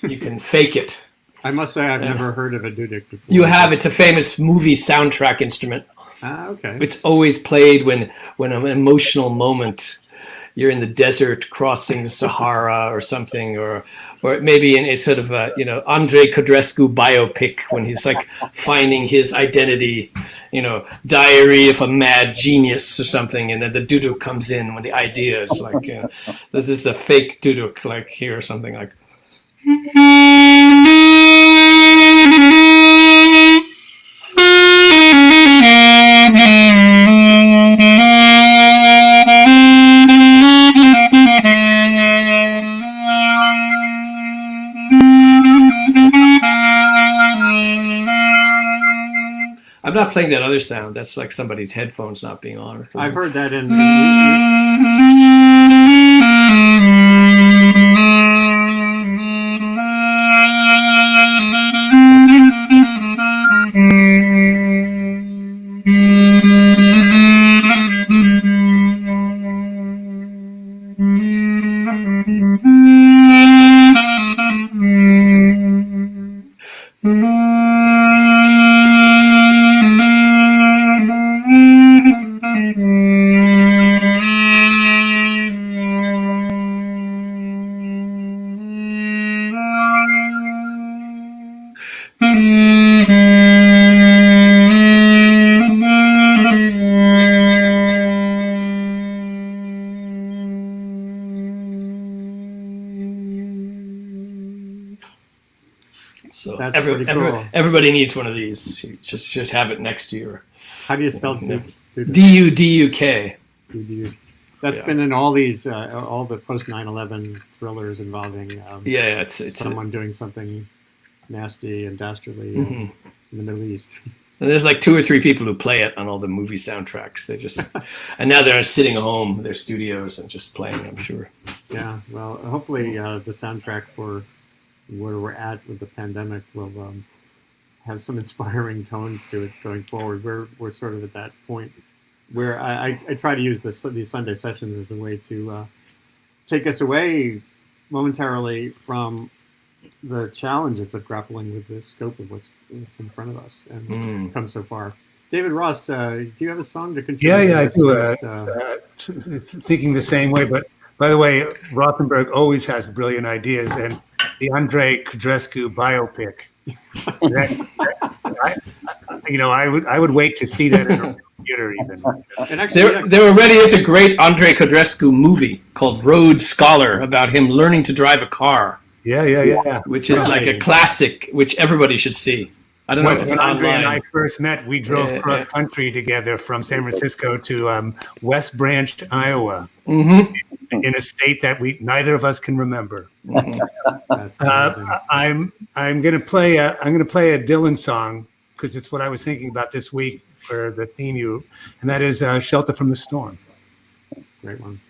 S10: you can fake it.
S1: I must say I've never heard of a duduk before.
S10: You have. It's a famous movie soundtrack instrument.
S1: Okay.
S10: It's always played when an emotional moment. You're in the desert crossing the Sahara or something, or maybe in a sort of Andrei Codrescu biopic when he's like finding his identity, Diary of a Mad Genius or something, and then the duduk comes in when the idea is like, this is a fake duduk, like here or something like. I'm not playing that other sound. That's like somebody's headphones not being on.
S1: I've heard that in.
S10: So
S1: everybody
S10: needs one of these. You just have it next to you.
S1: How do you spell Duduk?
S10: D-U-D-U-K.
S1: That's been in all these, all the post 9/11 thrillers involving
S10: it's
S1: someone doing something nasty and dastardly in the Middle East.
S10: And there's like 2 or 3 people who play it on all the movie soundtracks. They just, and now they're sitting at home in their studios and just playing, I'm sure.
S1: Yeah, well, hopefully the soundtrack for where we're at with the pandemic will have some inspiring tones to it going forward. We're sort of at that point where I try to use these Sunday sessions as a way to take us away momentarily from the challenges of grappling with the scope of what's in front of us and what's come so far. David Ross, do you have a song to contribute?
S6: Yeah, I do. Thinking the same way, but by the way, Rothenberg always has brilliant ideas, and the Andrei Codrescu biopic. I would wait to see that in a theater even.
S1: And actually,
S10: there already is a great Andrei Codrescu movie called Road Scholar about him learning to drive a car.
S6: Yeah.
S10: Which is like a classic, which everybody should see. I don't know if it's
S6: when Andre
S10: online.
S6: and I first met, we drove cross country together from San Francisco to West Branch, Iowa, in a state that neither of us can remember.
S1: That's amazing.
S6: I'm gonna play a Dylan song because it's what I was thinking about this week for the theme, and that is "Shelter from the Storm."
S1: Great one.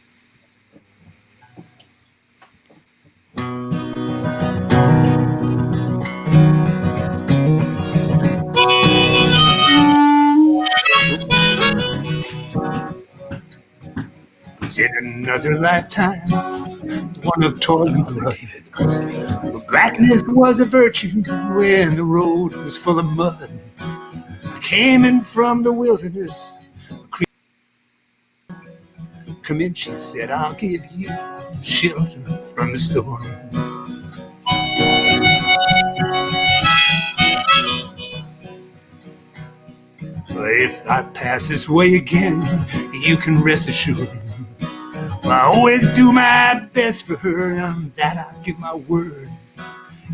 S6: In another lifetime, one of toil and blood, blackness was a virtue when the road was full of mud. I came in from the wilderness. Come in, she said, I'll give you shelter from the storm. If I pass this way again, you can rest assured I always do my best for her, and that I give my word.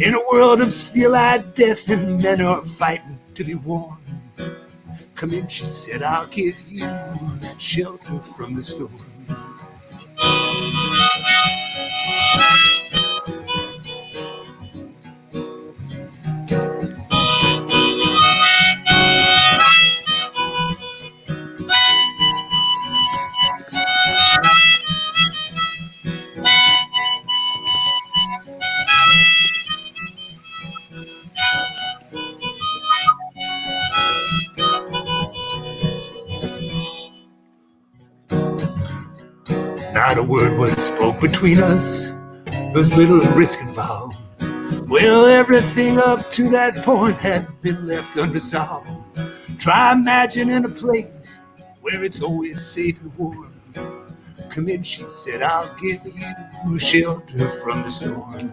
S6: In a world of steel-eyed death, and men are fighting to be warm. Come in, she said, I'll give you shelter from the storm. Not a word was spoke between us. There was little risk involved. Well, everything up to that point had been left unresolved. Try imagining a place where it's always safe and warm. Come in, she said, I'll give you shelter from the storm.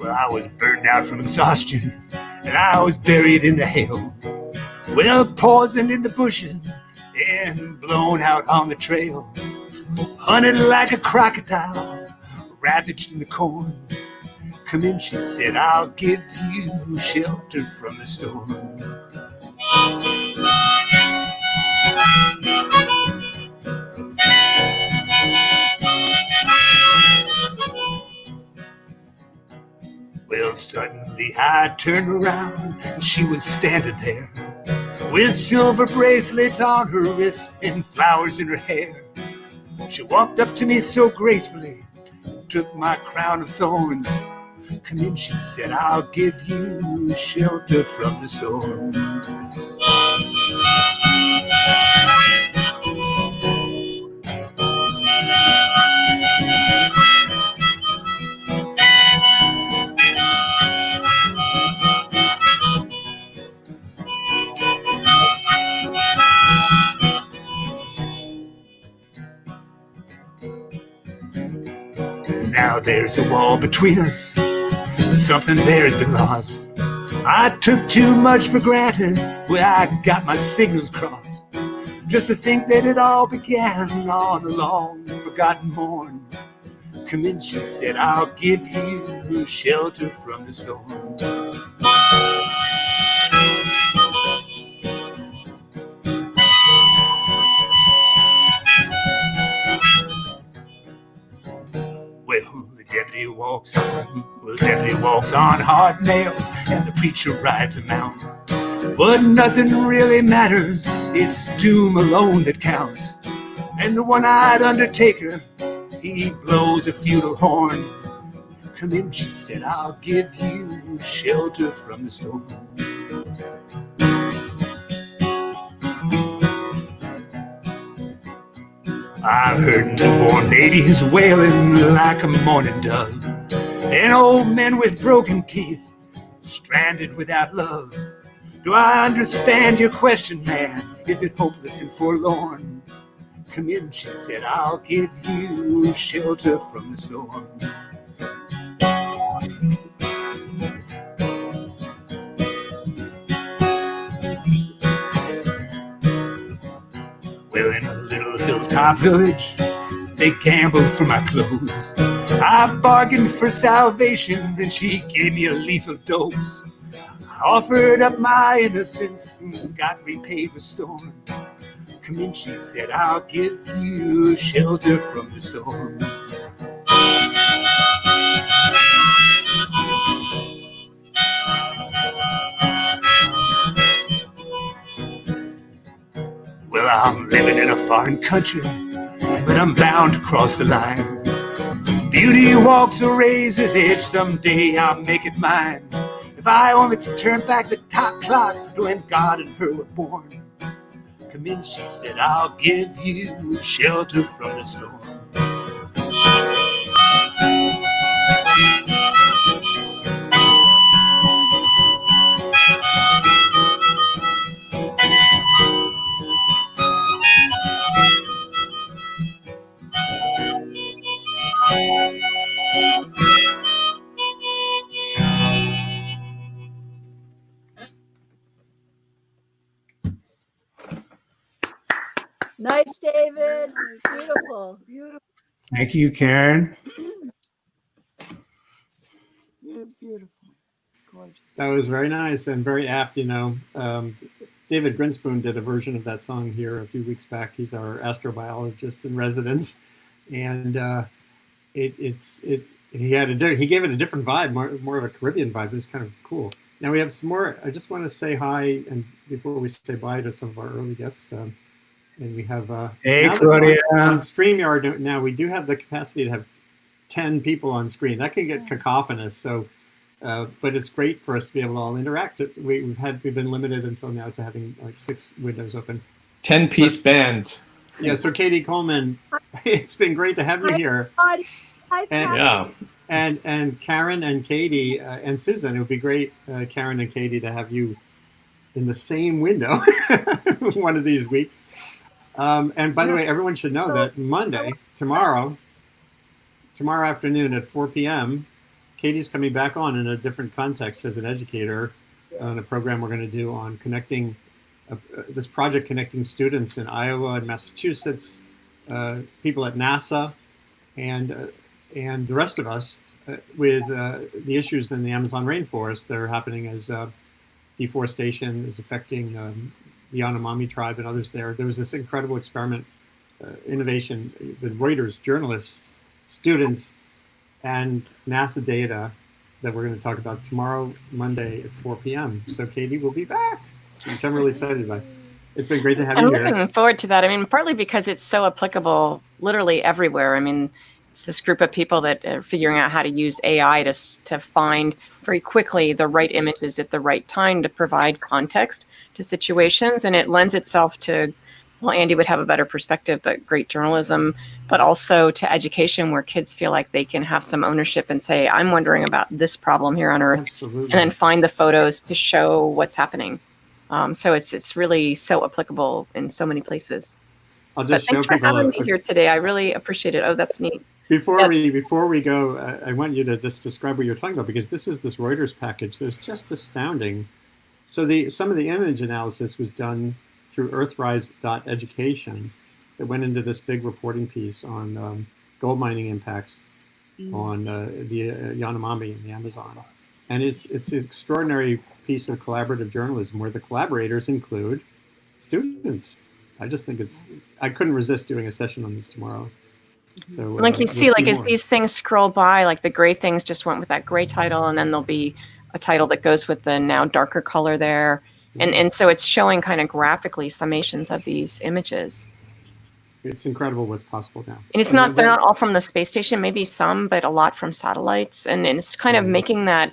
S6: Well, I was burned out from exhaustion, and I was buried in the hail. Well, poisoned in the bushes and blown out on the trail. Hunted like a crocodile, ravaged in the corn. Come in, she said, I'll give you shelter from the storm. Well, suddenly I turned around and she was standing there with silver bracelets on her wrists and flowers in her hair. She walked up to me so gracefully and took my crown of thorns. Come in, she said, I'll give you shelter from the storm. Now there's a wall between us. Something there's been lost. I took too much for granted when I got my signals crossed. Just to think that it all began on a long forgotten morn. Come in, she said, I'll give you you shelter from the storm. Well, the deputy walks on hard nails, and the preacher rides him out. But nothing really matters, it's doom alone that counts. And the one-eyed undertaker, he blows a feudal horn. Come in, she said, I'll give you shelter from the storm. I've heard newborn babies wailing like a mourning dove, and old men with broken teeth, stranded without love. Do I understand your question, man? Is it hopeless and forlorn? Come in, she said, I'll give you shelter from the storm. Well, in a little hilltop village, they gambled for my clothes. I bargained for salvation, then she gave me a lethal dose. I offered up my innocence and got repaid with storm. Come in, she said, I'll give you shelter from the storm. Well, I'm living in a foreign country, but I'm bound to cross the line. Beauty walks a razor's edge, someday I'll make it mine. If I only could turn back the top clock to when God and her were born. Come in, she said, I'll give you shelter from the storm.
S8: Nice, David. Beautiful. Beautiful.
S6: Thank you, Karen.
S8: You're beautiful. Gorgeous.
S1: That was very nice and very apt. David Grinspoon did a version of that song here a few weeks back. He's our astrobiologist in residence, and he gave it a different vibe, more of a Caribbean vibe. It was kind of cool. Now we have some more. I just want to say hi, and before we say bye to some of our early guests, and we have
S6: hey, Claudia.
S1: On StreamYard now we do have the capacity to have 10 people on screen. That can get cacophonous, so. But it's great for us to be able to all interact. We've been limited until now to having like 6 windows open.
S10: 10-piece band.
S1: Yeah. So Cady Coleman, it's been great to have you here. And Karen and Cady and Susan. It would be great, Karen and Cady, to have you in the same window one of these weeks. And by the way, everyone should know that Monday, tomorrow afternoon at 4 p.m. Cady's coming back on in a different context as an educator on a program we're going to do on connecting this project, connecting students in Iowa and Massachusetts, people at NASA, and the rest of us with the issues in the Amazon rainforest that are happening as deforestation is affecting the Yanomami tribe and others there. There was this incredible experiment, innovation with Reuters, journalists, students, and NASA data that we're going to talk about tomorrow, Monday at 4 p.m. So Cady will be back, which I'm really excited about. It's been great to have you here.
S2: I'm looking forward to that. I mean, partly because it's so applicable literally everywhere. I mean, it's this group of people that are figuring out how to use AI to find very quickly the right images at the right time to provide context to situations. And it lends itself to, well, Andy would have a better perspective, but great journalism, but also to education where kids feel like they can have some ownership and say, I'm wondering about this problem here on Earth.
S1: Absolutely.
S2: And then find the photos to show what's happening. So it's really so applicable in so many places.
S1: I'll just
S2: thanks
S1: show
S2: for
S1: people
S2: having me here today. I really appreciate it. Oh, that's neat.
S1: Before we go, I want you to just describe what you're talking about, because this Reuters package. There's just astounding. So some of the image analysis was done through Earthrise.education that went into this big reporting piece on gold mining impacts on the Yanomami in the Amazon. And it's an extraordinary piece of collaborative journalism where the collaborators include students. I just think I couldn't resist doing a session on this tomorrow. So
S2: like you see, like as these things scroll by, like the gray things just went with that gray title, and then there'll be a title that goes with the now darker color there. And so it's showing kind of graphically summations of these images.
S1: It's incredible what's possible now.
S2: And it's not, they're not all from the space station, maybe some, but a lot from satellites. And it's kind of making that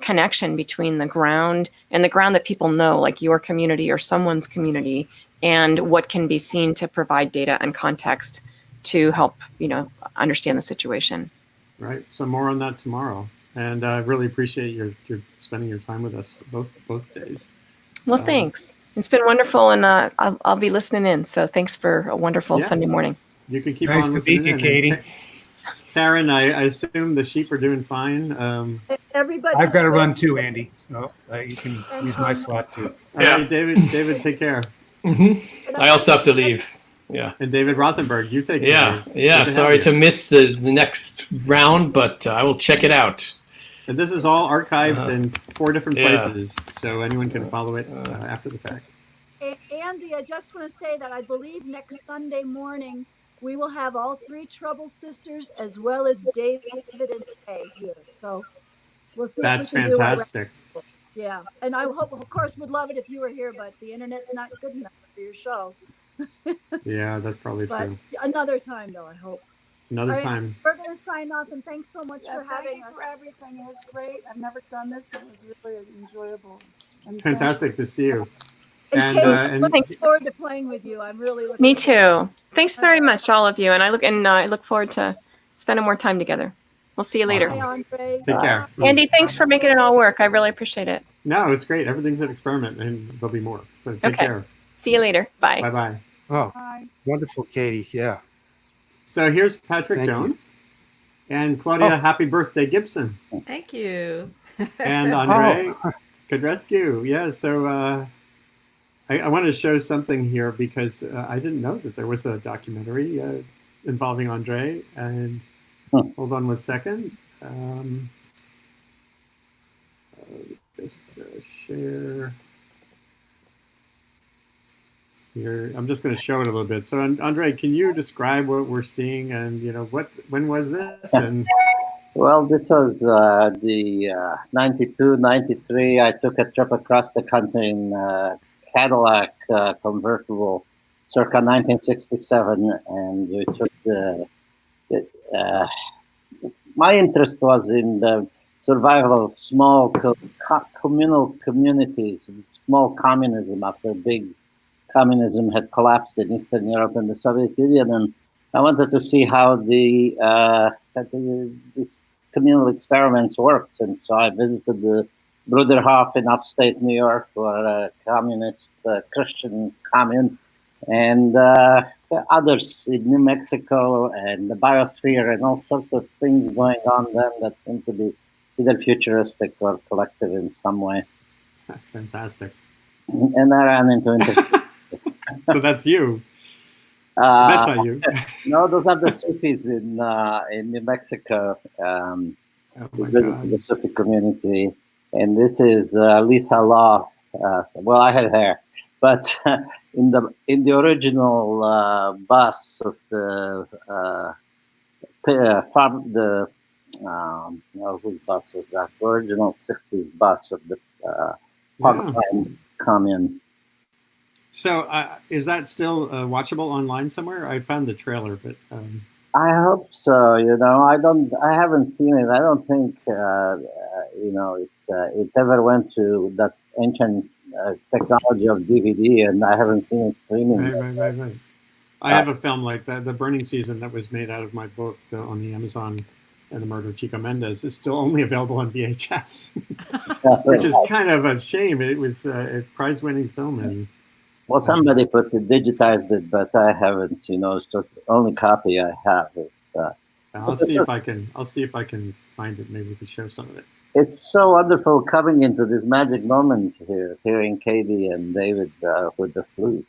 S2: connection between the ground and the ground that people know, like your community or someone's community, and what can be seen to provide data and context to help, understand the situation.
S1: Right. So more on that tomorrow. And I really appreciate your spending your time with us both days.
S2: Well, thanks. It's been wonderful, and I'll be listening in. So thanks for a wonderful Sunday morning.
S1: You can keep
S6: nice
S1: on
S6: to meet you, Cady.
S1: Karen, I assume the sheep are doing fine.
S8: Everybody.
S6: I've got to run too, Andy. So you can use my slot too.
S1: All right, David, take care.
S10: I also have to leave. Yeah.
S1: And David Rothenberg, you take care.
S10: Yeah. Sorry to miss the next round, but I will check it out.
S1: And this is all archived in 4 different places, so anyone can follow it after the fact.
S8: Andy, I just want to say that I believe next Sunday morning we will have all 3 Trouble Sisters as well as David and Kay here. So we'll see.
S1: That's
S8: if we can
S1: fantastic.
S8: Do yeah, and I hope, of course, would love it if you were here, but the internet's not good enough for your show.
S1: Yeah, that's probably true.
S8: Another time, though, I hope.
S1: Another time.
S8: We're going to sign off, and thanks so much for having us.
S11: For everything. It was great. I've never done this. It was really enjoyable. And
S1: fantastic to see you.
S8: And Kate, looking forward to playing with you. I'm really looking.
S2: Me too. Thanks very much, all of you, and I look forward to spending more time together. We'll see you later.
S8: Awesome. Bye,
S1: Take care.
S2: Andy, thanks for making it all work. I really appreciate it.
S1: No, it's great. Everything's an experiment, and there'll be more. So take care.
S2: See you later. Bye.
S1: Bye-bye.
S6: Oh, wonderful, Cady. Yeah.
S1: So here's Patrick Jones. And Claudia, happy birthday, Gibson.
S12: Thank you.
S1: And Andre Kodrescu. Yeah, so I wanted to show something here because I didn't know that there was a documentary involving Andre. And hold on 1 second. Just share here. I'm just going to show it a little bit. So, Andre, can you describe what we're seeing, and when was this? And
S13: well, this was the 92, 93. I took a trip across the country in Cadillac convertible, circa 1967, and we took my interest was in the survival of small communal communities, small communism after big communism had collapsed in Eastern Europe and the Soviet Union, and I wanted to see how these communal experiments worked. And so I visited the Bruderhof in upstate New York, or a communist Christian commune, and others in New Mexico, and the biosphere, and all sorts of things going on then that seem to be either futuristic or collective in some way.
S1: That's fantastic.
S13: And I ran into it.
S1: So that's you. That's not you.
S13: No, those are the Sufis in New Mexico. The Sufi community, and this is Lisa Law. Well, I had hair, but in the original bus of the whose bus was that? The original '60s bus of the commune.
S1: So, is that still watchable online somewhere? I found the trailer, but
S13: I hope so. I haven't seen it. I don't think it ever went to that ancient technology of DVD, and I haven't seen it streaming.
S1: Right. I have a film like that, The Burning Season, that was made out of my book on the Amazon, and the Murder of Chico Mendes, is still only available on VHS, which is kind of a shame. It was a prize-winning film, and
S13: well, somebody digitized it, but I haven't. It's just the only copy I have.
S1: I'll see if I can find it. Maybe we could show some of it.
S13: It's so wonderful coming into this magic moment here, hearing Cady and David with the flute.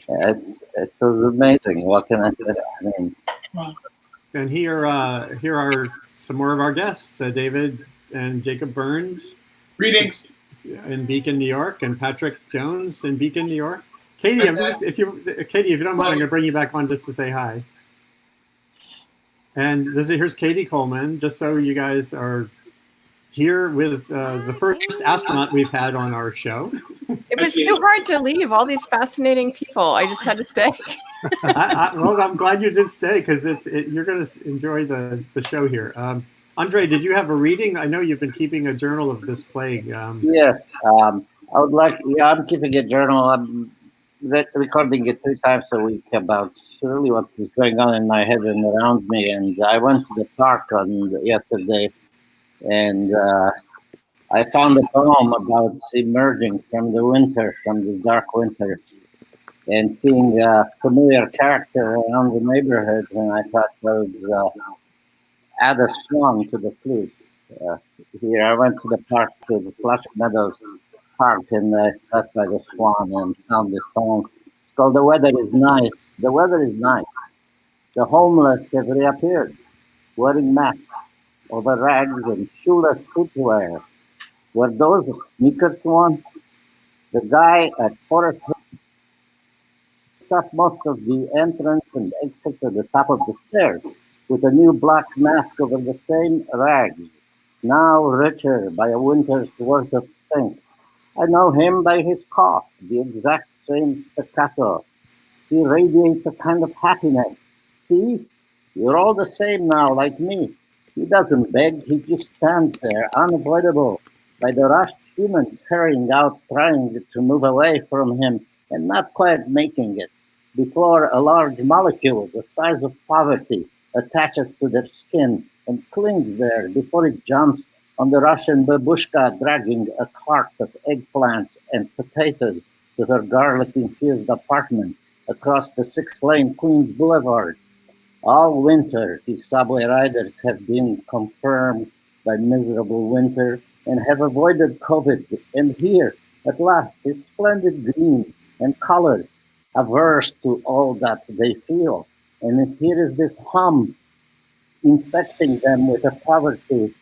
S13: It's amazing. What can I say?
S1: And here are some more of our guests: David and Jacob Burns.
S9: Greetings.
S1: In Beacon, New York, and Patrick Jones in Beacon, New York. Katie, Katie, if you don't mind, I'm going to bring you back on just to say hi. And here's Cady Coleman, just so you guys are here with the first astronaut we've had on our show.
S2: It was too hard to leave. All these fascinating people. I just had to stay.
S1: Well, I'm glad you did stay because you're going to enjoy the show here. Andre, did you have a reading? I know you've been keeping a journal of this plague.
S13: Yes, I would like. Yeah, I'm keeping a journal. I'm recording it 3 times a week about really what is going on in my head and around me. And I went to the park yesterday, and I found a poem about emerging from the winter, from the dark winter, and seeing a familiar character around the neighborhood. And I thought I would add a song to the flute. Here, I went to the park, to the Flush Meadows Park, and I sat by the swan and found this song. It's called "The Weather Is Nice." The weather is nice. The homeless have reappeared, wearing masks over rags and shoeless footwear. Were those sneakers once? The guy at Forest Hill up most of the entrance and exit to the top of the stairs with a new black mask over the same rags, now richer by a winter's worth of stink. I know him by his cough, the exact same staccato. He radiates a kind of happiness. See? You're all the same now, like me. He doesn't beg, he just stands there, unavoidable, by the rushed humans hurrying out, trying to move away from him, and not quite making it, before a large molecule the size of poverty attaches to their skin and clings there before it jumps on the Russian babushka dragging a cart of eggplants and potatoes to her garlic-infused apartment across the 6-lane Queens Boulevard. All winter, these subway riders have been confirmed by miserable winter and have avoided COVID. And here, at last, is splendid green and colors, averse to all that they feel. And here is this hum infecting them with a poverty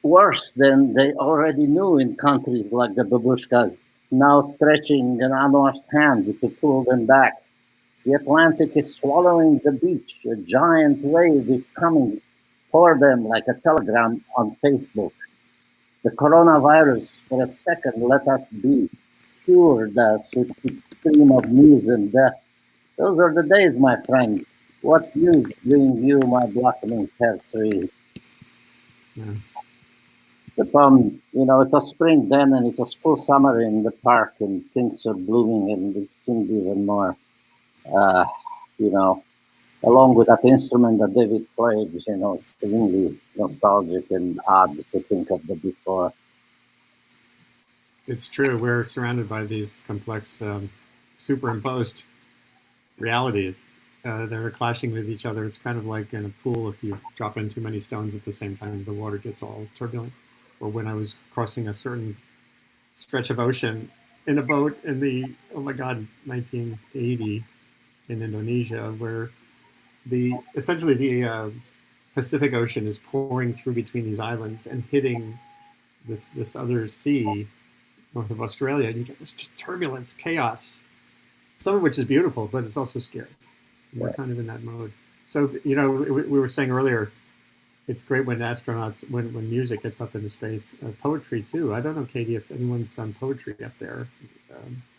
S13: worse than they already knew in countries like the babushkas, now stretching an unwashed hand to pull them back. The Atlantic is swallowing the beach. A giant wave is coming for them like a telegram on Facebook. The coronavirus, for a second, let us be. Cured us with its stream of news and death. Those are the days, my friend. What news bring you, my blossoming pear tree?
S1: Yeah.
S13: The it was spring then, and it was full summer in the park, and things were blooming, and it seemed even more, along with that instrument that David played, extremely nostalgic and odd to think of the before.
S1: It's true. We're surrounded by these complex, superimposed realities that are clashing with each other. It's kind of like in a pool. If you drop in too many stones at the same time, the water gets all turbulent. Or when I was crossing a certain stretch of ocean in a boat in the 1980 in Indonesia, where essentially the Pacific Ocean is pouring through between these islands and hitting this other sea north of Australia, and you get this turbulence, chaos, some of which is beautiful, but it's also scary. We're kind of in that mode. So, we were saying earlier, it's great when astronauts, when music gets up into space, poetry too. I don't know, Cady, if anyone's done poetry up there.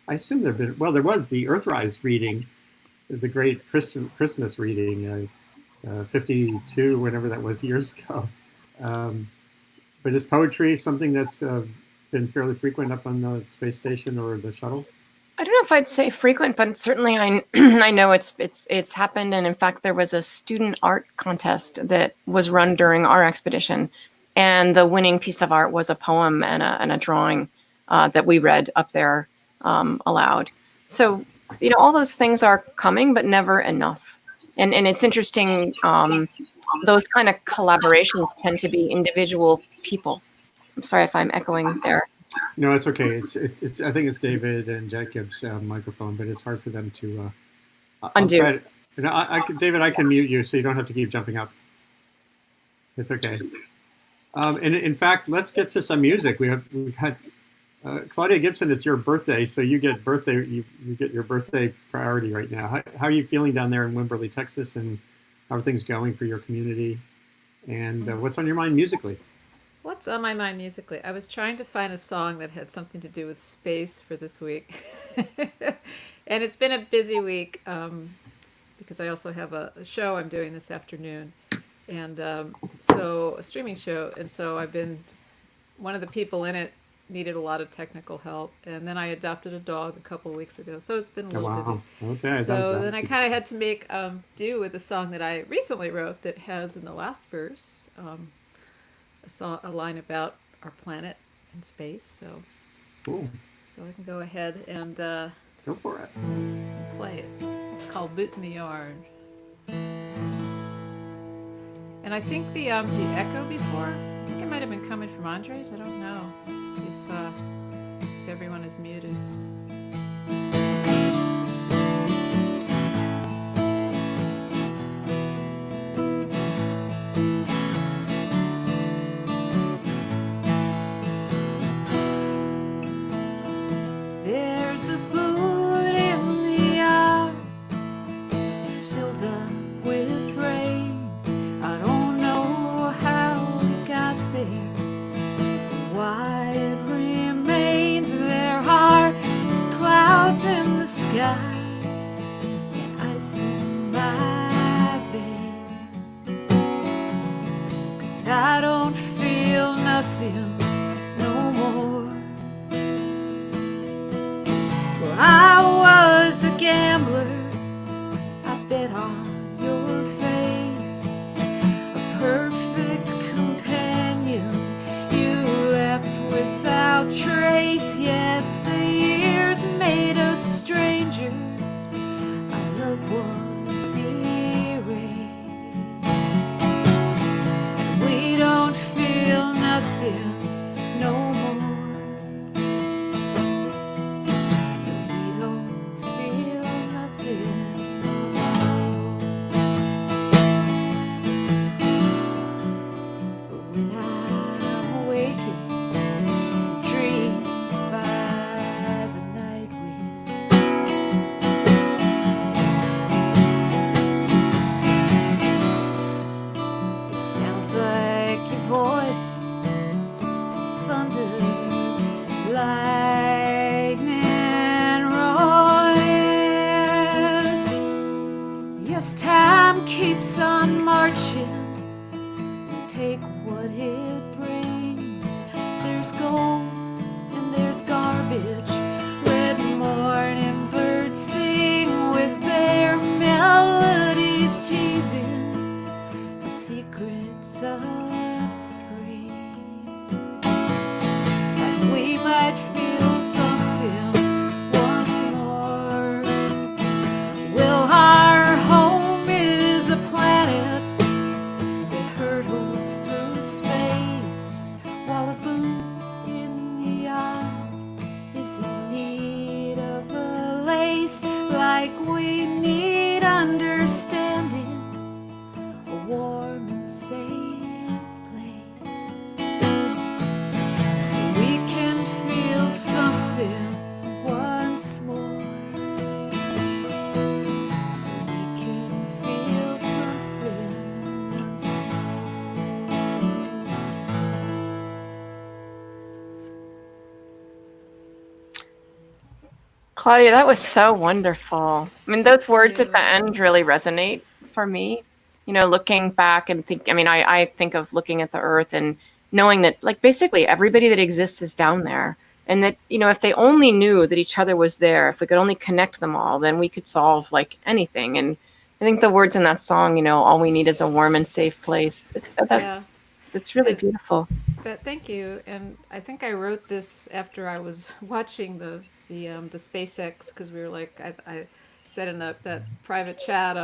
S1: I assume there was the Earthrise reading, the great Christmas reading, 52, whenever that was, years ago. But is poetry something that's been fairly frequent up on the space station or the shuttle?
S2: I don't know if I'd say frequent, but certainly I know it's happened. And in fact, there was a student art contest that was run during our expedition, and the winning piece of art was a poem and a drawing that we read up there aloud. So all those things are coming, but never enough. And it's interesting. Those kind of collaborations tend to be individual people. I'm sorry if I'm echoing there.
S1: No, it's okay. I think it's David and Jacob's microphone, but it's hard for them to
S2: undo.
S1: David, I can mute you so you don't have to keep jumping up. It's okay. And in fact, let's get to some music. We've had Claudia Gibson. It's your birthday, so you get you get your birthday priority right now. How are you feeling down there in Wimberley, Texas, and how are things going for your community? And what's on your mind musically?
S12: What's on my mind musically? I was trying to find a song that had something to do with space for this week, and it's been a busy week because I also have a show I'm doing this afternoon. And so a streaming show. And so one of the people in it needed a lot of technical help. And then I adopted a dog a couple of weeks ago. So it's been a little busy.
S1: Okay.
S12: So then I kind of had to make do with a song that I recently wrote that has in the last verse a line about our planet and space. So,
S1: cool.
S12: So I can go ahead and
S1: go for it.
S12: Play it. It's called Boot in the Yard. And I think the echo before, I think it might have been coming from Andres. I don't know if everyone is muted. There's a boot in the yard. It's filled up with rain. I don't know how we got there, why it remains. There are clouds in the sky and ice in my veins, 'cause I don't feel nothing no more. Well, I was a gambler, I bet on your face, a perfect companion you left without trace. Yes, the years made us strangers, our love was erased, and we don't feel nothing no more. We don't feel nothing no more. But when I'm waking from dreams by the night wind, it sounds like your voice to thunder, lightning rolling. Yes, time keeps on marching. We take what it brings. There's gold and there's garbage. Red morning birds sing with their melodies, teasing the secrets of spring. And we might feel something once more. Well, our home is a planet that hurtles through space, while a boot in the yard is in need of a lace, like we need understanding, a warm and safe place, so we can feel something once more, so we can feel something once more.
S2: Claudia, that was so wonderful. I mean, those words at the end really resonate for me. You know, looking back and I think of looking at the earth and knowing that, like, basically everybody that exists is down there. And that, you know, if they only knew that each other was there, if we could only connect them all, then we could solve, like, anything. And I think the words in that song, you know, all we need is a warm and safe place. It's really beautiful.
S12: Thank you. And I think I wrote this after I was watching the SpaceX, because we were like, I said in that private chat,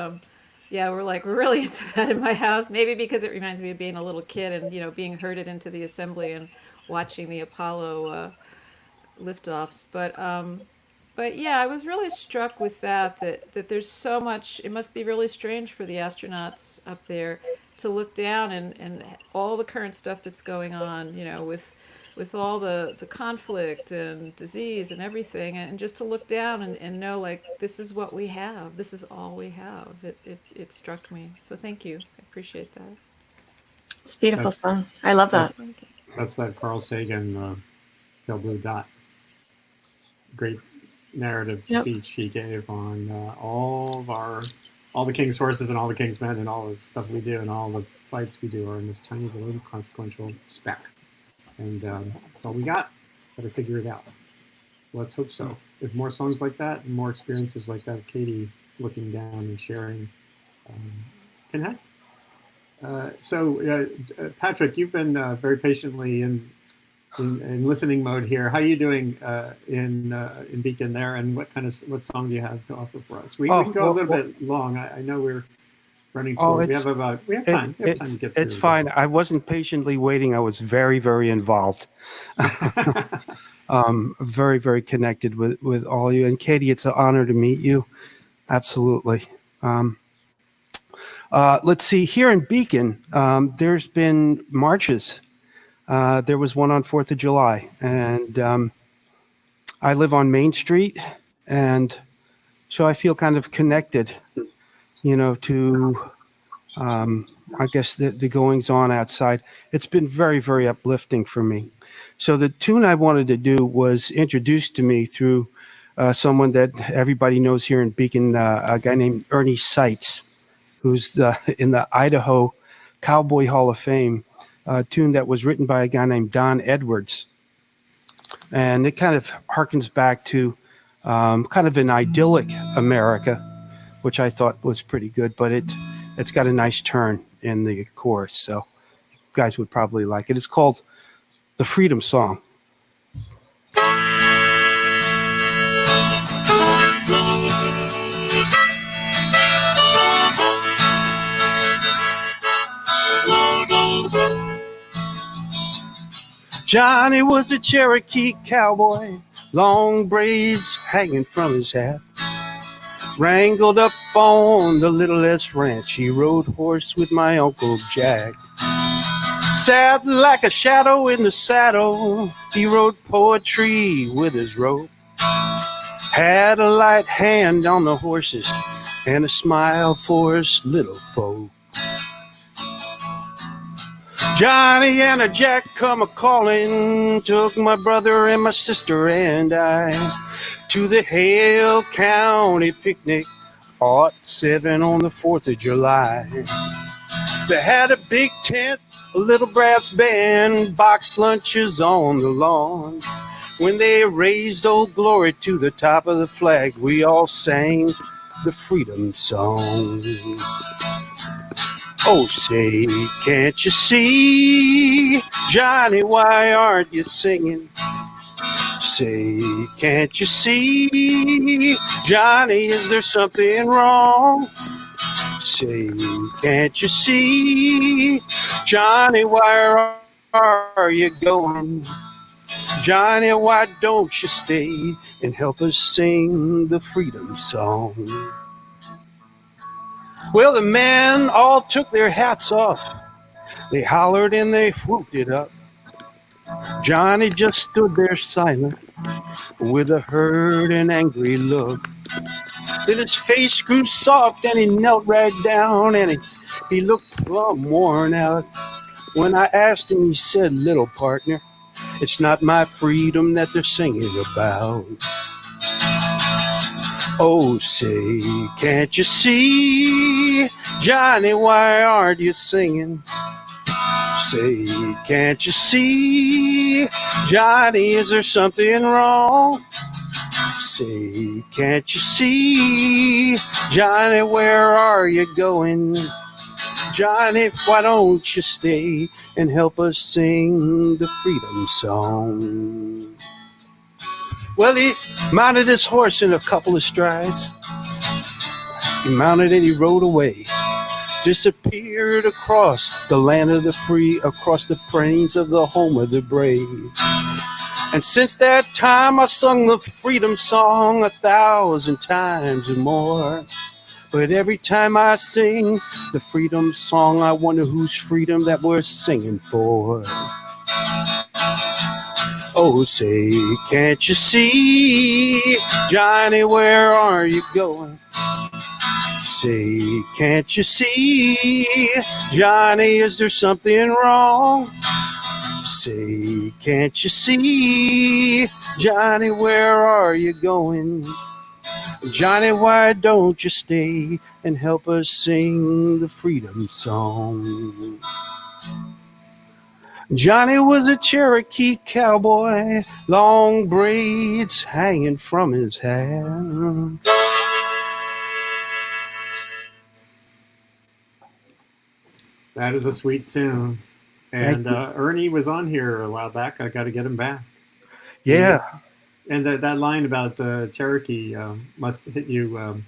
S12: yeah, we're really into that in my house. Maybe because it reminds me of being a little kid and, you know, being herded into the assembly and watching the Apollo liftoffs. But But yeah, I was really struck with that there's so much. It must be really strange for the astronauts up there to look down and all the current stuff that's going on, with all the conflict and disease and everything, and just to look down and know, like, this is what we have. This is all we have. It struck me. So thank you. I appreciate that.
S2: It's a beautiful song. I love that.
S1: That's that Carl Sagan, Pale Blue Dot. Great narrative speech he gave on all the king's horses and all the king's men and all the stuff we do and all the fights we do are in this tiny little inconsequential speck. And that's all we got. Better figure it out. Let's hope so. If more songs like that and more experiences like that, Cady looking down and sharing can happen. So Patrick, you've been very patiently in listening mode here. How are you doing in Beacon there, and what song do you have to offer for us? We can go a little bit long. I know we're running toward. We have time. We have time to get through.
S14: It's fine. I wasn't patiently waiting. I was very, very involved. Very, very connected with all of you. And Cady, it's an honor to meet you. Absolutely. Let's see. Here in Beacon, there's been marches. There was one on 4th of July, and I live on Main Street, and so I feel kind of connected, to, I guess, the goings on outside. It's been very, very uplifting for me. So the tune I wanted to do was introduced to me through someone that everybody knows here in Beacon, a guy named Ernie Seitz, who's in the Idaho Cowboy Hall of Fame. A tune that was written by a guy named Don Edwards. And it kind of harkens back to kind of an idyllic America, which I thought was pretty good, but it's got a nice turn in the chorus, so you guys would probably like it. It's called The Freedom Song. Johnny was a Cherokee cowboy, long braids hanging from his hat. Wrangled up on the Little S Ranch, he rode horse with my Uncle Jack. Sat like a shadow in the saddle, he wrote poetry with his rope. Had a light hand on the horses and a smile for his little folk. Johnny and a Jack come a-calling, took my brother and my sister and I to the Hale County picnic, '07 on the 4th of July. They had a big tent, a little brass band, box lunches on the lawn. When they raised Old Glory to the top of the flag, we all sang the freedom song. Oh, say, can't you see, Johnny, why aren't you singing? Say, can't you see, Johnny, is there something wrong? Say, can't you see, Johnny, where are you going? Johnny, why don't you stay and help us sing the freedom song? Well, the men all took their hats off. They hollered and they whooped it up. Johnny just stood there silent with a hurt and angry look. Then his face grew soft and he knelt right down and he looked plumb worn out. When I asked him, he said, "Little partner, it's not my freedom that they're singing about." Oh, say, can't you see, Johnny, why aren't you singing? Say, can't you see, Johnny, is there something wrong? Say, can't you see, Johnny, where are you going? Johnny, why don't you stay and help us sing the freedom song? Well, he mounted his horse in a couple of strides. He mounted and he rode away, disappeared across the land of the free, across the plains of the home of the brave. And since that time, I sung the freedom song 1,000 times or more. But every time I sing the freedom song, I wonder whose freedom that we're singing for. Oh, say, can't you see, Johnny, where are you going? Say, can't you see, Johnny, is there something wrong? Say, can't you see, Johnny, where are you going? Johnny, why don't you stay and help us sing the freedom song? Johnny was a Cherokee cowboy, long braids hanging from his hair.
S1: That is a sweet tune. And Ernie was on here a while back. I got to get him back.
S14: Yeah.
S1: And that line about Cherokee must hit you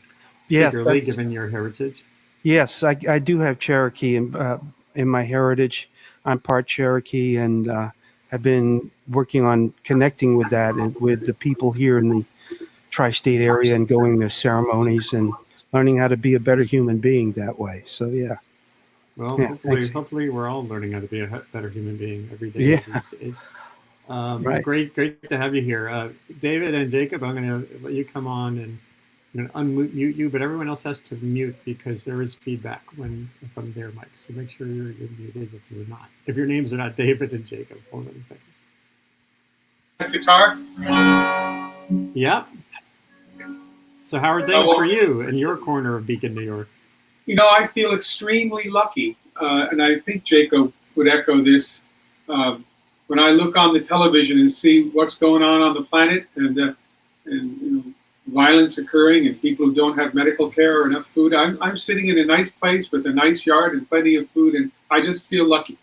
S14: Yes,
S1: particularly, given your heritage.
S14: Yes, I do have Cherokee in my heritage. I'm part Cherokee, and have been working on connecting with that and with the people here in the tri-state area and going to ceremonies and learning how to be a better human being that way. So, yeah.
S1: Well,
S14: Yeah,
S1: hopefully we're all learning how to be a better human being every day these days.
S14: Right.
S1: Great to have you here. David and Jacob, I'm going to let you come on and unmute you, but everyone else has to mute because there is feedback from their mics. So make sure you're muted if you're not. If your names are not David and Jacob. Hold on a second.
S15: Guitar?
S1: Yeah. So how are things for you in your corner of Beacon, New York?
S15: You know, I feel extremely lucky, and I think Jacob would echo this. When I look on the television and see what's going on the planet, and violence occurring, and people who don't have medical care or enough food, I'm sitting in a nice place with a nice yard and plenty of food, and I just feel lucky.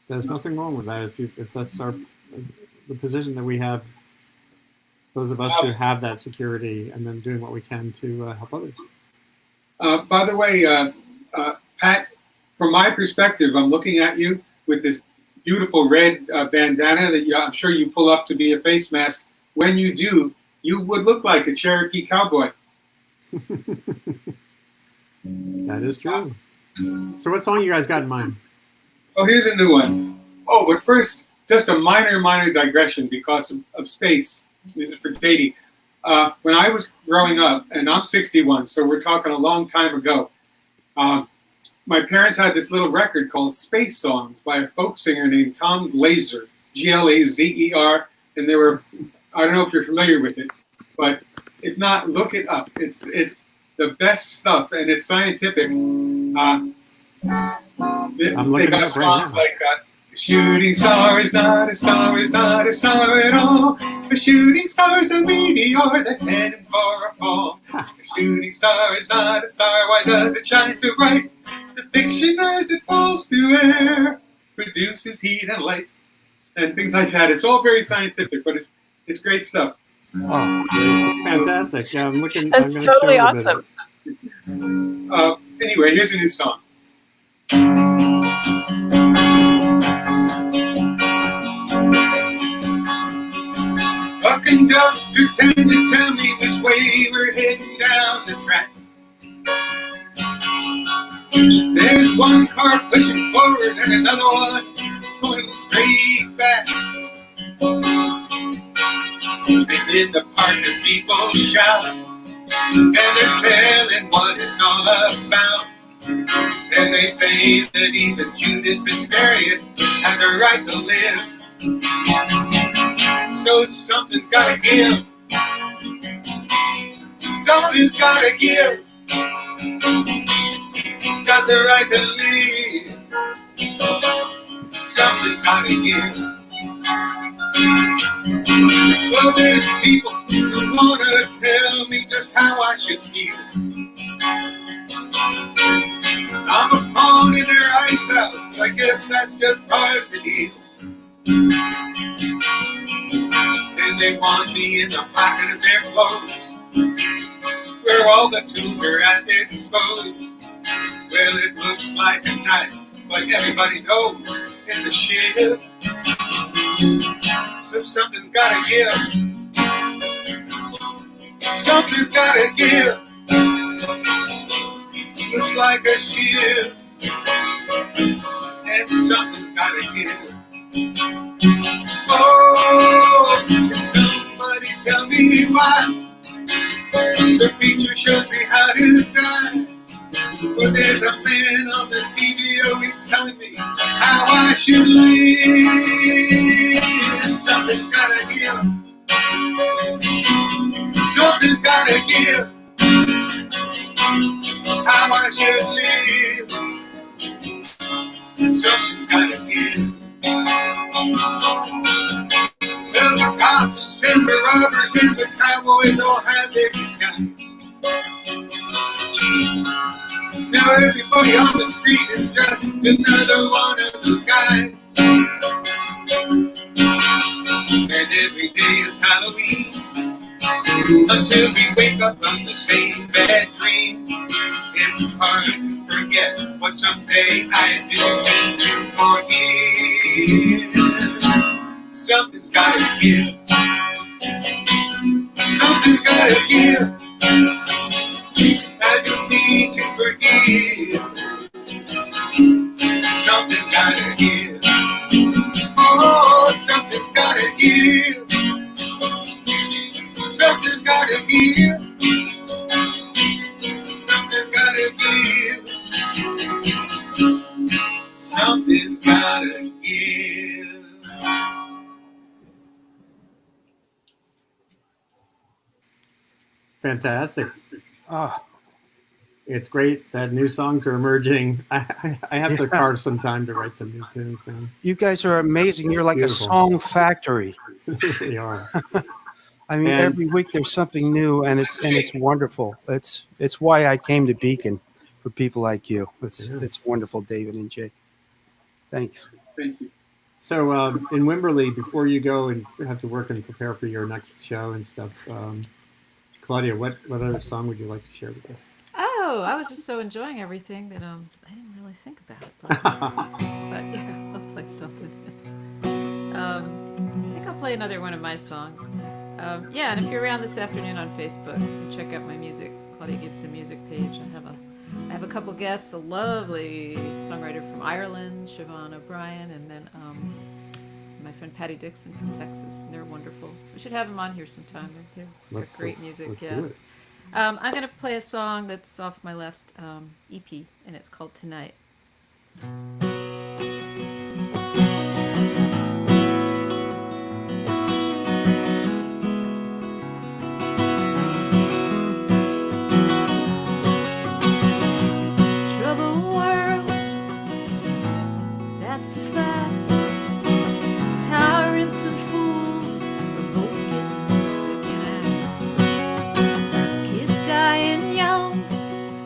S1: There's nothing wrong with that. If that's the position that we have, those of us who have that security, and then doing what we can to help others.
S15: By the way, Pat, from my perspective, I'm looking at you with this beautiful red bandana that I'm sure you pull up to be a face mask. When you do, you would look like a Cherokee cowboy.
S1: That is true. So what song you guys got in mind?
S15: Oh, here's a new one. Oh, but first, just a minor digression because of space. This is for Cady. When I was growing up, and I'm 61, so we're talking a long time ago, my parents had this little record called Space Songs by a folk singer named Tom Glazer, Glazer, and they were, I don't know if you're familiar with it, but if not, look it up. It's the best stuff, and it's scientific. They got songs like "The shooting star is not a star, is not a star at all. The shooting star is a meteor that's heading for a fall. The shooting star is not a star, why does it shine so bright? The fiction as it falls through air produces heat and light," and things like that. It's all very scientific, but it's great stuff.
S1: Oh, it's fantastic. Yeah, I'm looking.
S2: That's totally awesome.
S15: Anyway, here's a new song. A conductor, can you tell me which way we're heading down the track? There's one car pushing forward and another one going straight back. And in the park the people shout, and they're telling what it's all about. And they say that even Judas Iscariot had the right to live. So something's gotta give. Something's gotta give. Got the right to live. Something's gotta give. Well, there's people who wanna tell me just how I should feel. I'm a pawn in their ice house, but I guess that's just part of the deal. And they want me in the pocket of their clothes, where all the tools are at their disposal. Well, it looks like a knife, but everybody knows it's a shiv. something's gotta give. Something's gotta give. Looks like a ship, and something's gotta give. Oh, can somebody tell me why? The preacher shows me how to die. But there's a man on the TV always telling me how I should live. Something's gotta give. Something's gotta give. How I should live. Something's gotta give. Well, the cops and the robbers and the cowboys all have their disguise. Now everybody on the street is just another one of those guys. And every day is Halloween until we wake up from the same bad dream. It's hard to forget what someday I didn't forget. Something's gotta give. Something's gotta give. I don't need to forgive. Something's gotta give. Oh, something's gotta give. Something's gotta give. Something's gotta give. Something's gotta give.
S1: Fantastic.
S14: Ah,
S1: It's great that new songs are emerging. I have to carve some time to write some new tunes, man.
S14: you guys are amazing. You're like
S1: Beautiful.
S14: a song factory.
S1: They are.
S14: I mean,
S1: And-
S14: every week there's something new, and it's wonderful. It's why I came to Beacon, for people like you. It's wonderful, David and Jake. Thanks.
S15: Thank you.
S1: So in Wimberley, before you go and have to work and prepare for your next show and stuff, Claudia, what other song would you like to share with us?
S12: Oh, I was just so enjoying everything that I didn't really think about it. But yeah, I'll play something. I think I'll play another one of my songs. Yeah, and if you're around this afternoon on Facebook, you can check out my music, Claudia Gibson music page. I have a couple guests, a lovely songwriter from Ireland, Siobhan O'Brien, and then my friend Patty Dixon from Texas. And they're wonderful. We should have them on here sometime. They're great music.
S1: Let's
S12: yeah.
S1: do it.
S12: I'm going to play a song that's off my last EP, and it's called Tonight. It's a troubled world, that's a fact. Tyrants and fools are both getting second acts. Kids dying young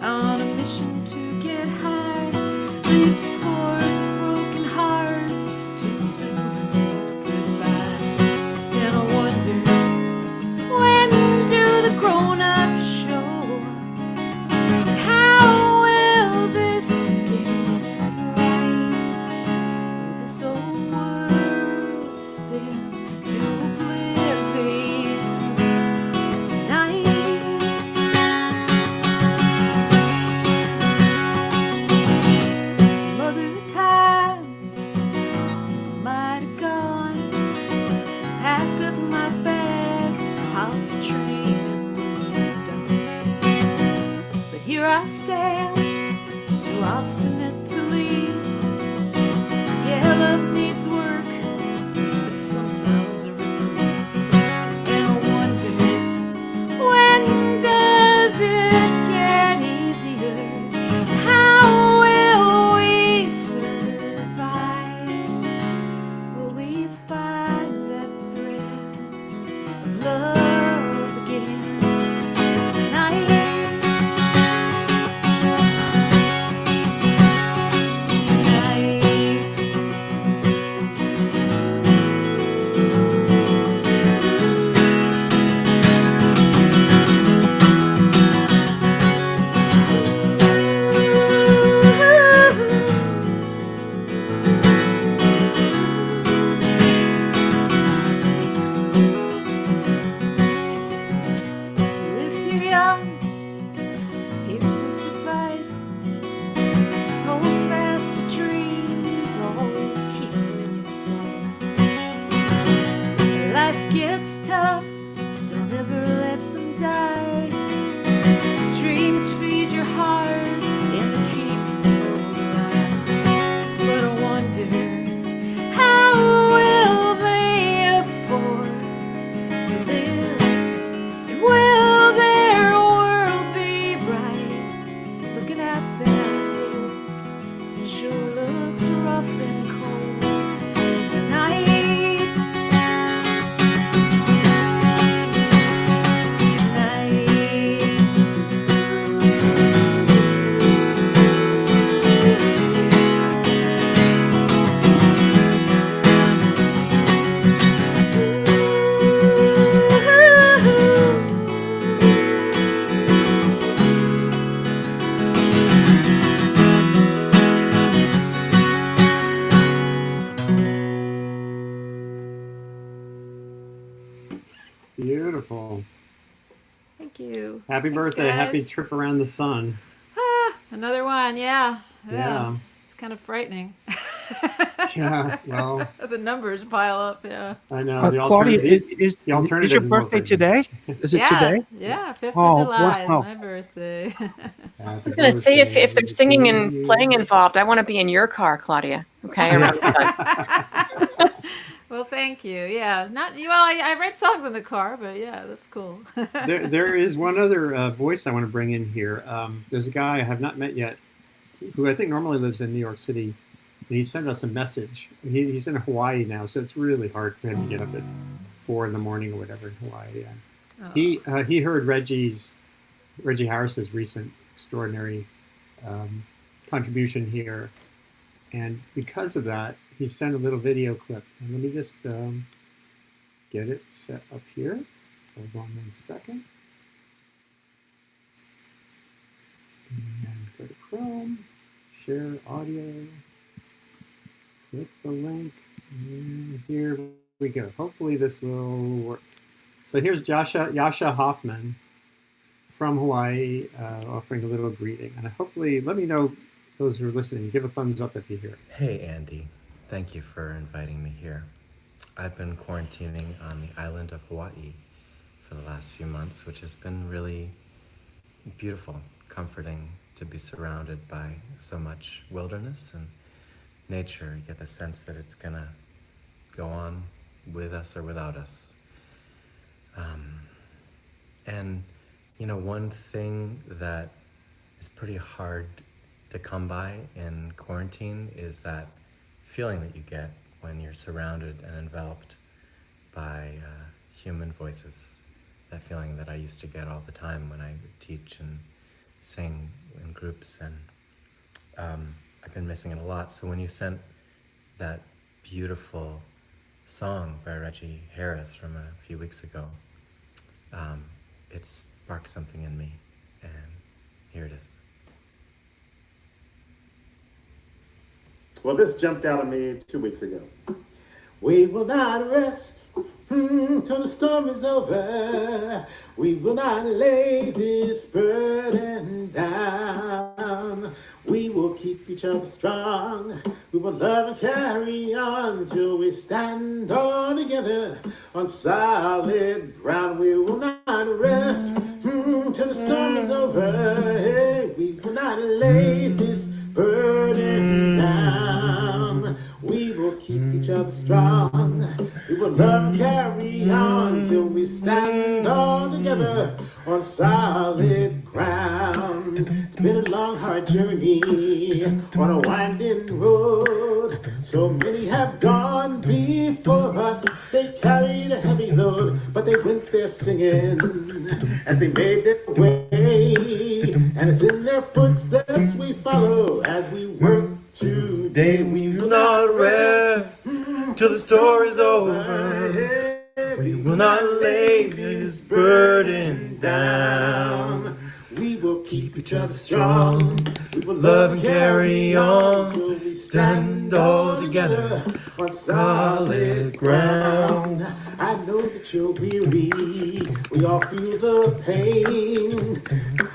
S12: on a mission to get high. Leave scores of broken hearts too soon to goodbye. And I wonder, when do the grown-ups show? How will this get right? Will this old world spin to oblivion tonight? Some other time I might have gone, packed up my bags, hopped the train and moved on. But here I stand, too obstinate to leave. Yeah, love needs work, but sometimes a reprieve. And I wonder, when does it get easier? How will we survive? Will we find that thread of love again tonight?
S1: Beautiful.
S12: Thank you.
S1: Happy
S12: Thanks,
S1: birthday.
S12: guys.
S1: Happy trip around the sun.
S12: Another one. Yeah.
S1: Yeah.
S12: It's kind of frightening.
S1: Yeah, well.
S12: The numbers pile up, yeah.
S1: I know.
S14: Claudia, is your
S1: is
S14: birthday today? Is it today?
S12: Yeah, 5th
S14: Oh,
S12: of July
S14: wow.
S12: is my birthday.
S2: I was going to say, if there's singing and playing involved, I want to be in your car, Claudia. Okay.
S12: Well, thank you. Yeah, not well. I write songs in the car, but yeah, that's cool.
S1: There is one other voice I want to bring in here. There's a guy I have not met yet, who I think normally lives in New York City, and he sent us a message. He's in Hawaii now, so it's really hard for him to get up at 4 a.m. or whatever in Hawaii. Yeah. He heard Reggie Harris's recent extraordinary contribution here, and because of that, he sent a little video clip. And let me just get it set up here. Hold on 1 second. And go to Chrome, share audio, click the link, and here we go. Hopefully this will work. So here's Yasha Hoffman from Hawaii offering a little greeting. And hopefully, let me know, those who are listening, give a thumbs up if you hear it.
S16: Hey, Andy. Thank you for inviting me here. I've been quarantining on the island of Hawaii for the last few months, which has been really beautiful, comforting to be surrounded by so much wilderness and nature. You get the sense that it's gonna go on with us or without us. And you know, one thing that is pretty hard to come by in quarantine is that feeling that you get when you're surrounded and enveloped by human voices. That feeling that I used to get all the time when I would teach and sing in groups, and I've been missing it a lot. So when you sent that beautiful song by Reggie Harris from a few weeks ago, it sparked something in me, and here it is.
S17: Well, this jumped out at me 2 weeks ago. We will not rest till the storm is over. We will not lay this burden down. We will keep each other strong. We will love and carry on till we stand all together on solid ground. We will not rest till the storm is over. Hey, we will not lay this burden down. We will keep each other strong. We will love and carry on till we stand all together on solid ground. It's been a long, hard journey on a winding road. So many have gone before us. They carried a heavy load, but they went there singing as they made their way. And it's in their footsteps we follow as we work today. We will not rest till the story's over. We will not lay this burden down. We will keep each other strong. We will love and carry on till we stand all together on solid ground. I know that you're weary. We all feel the pain.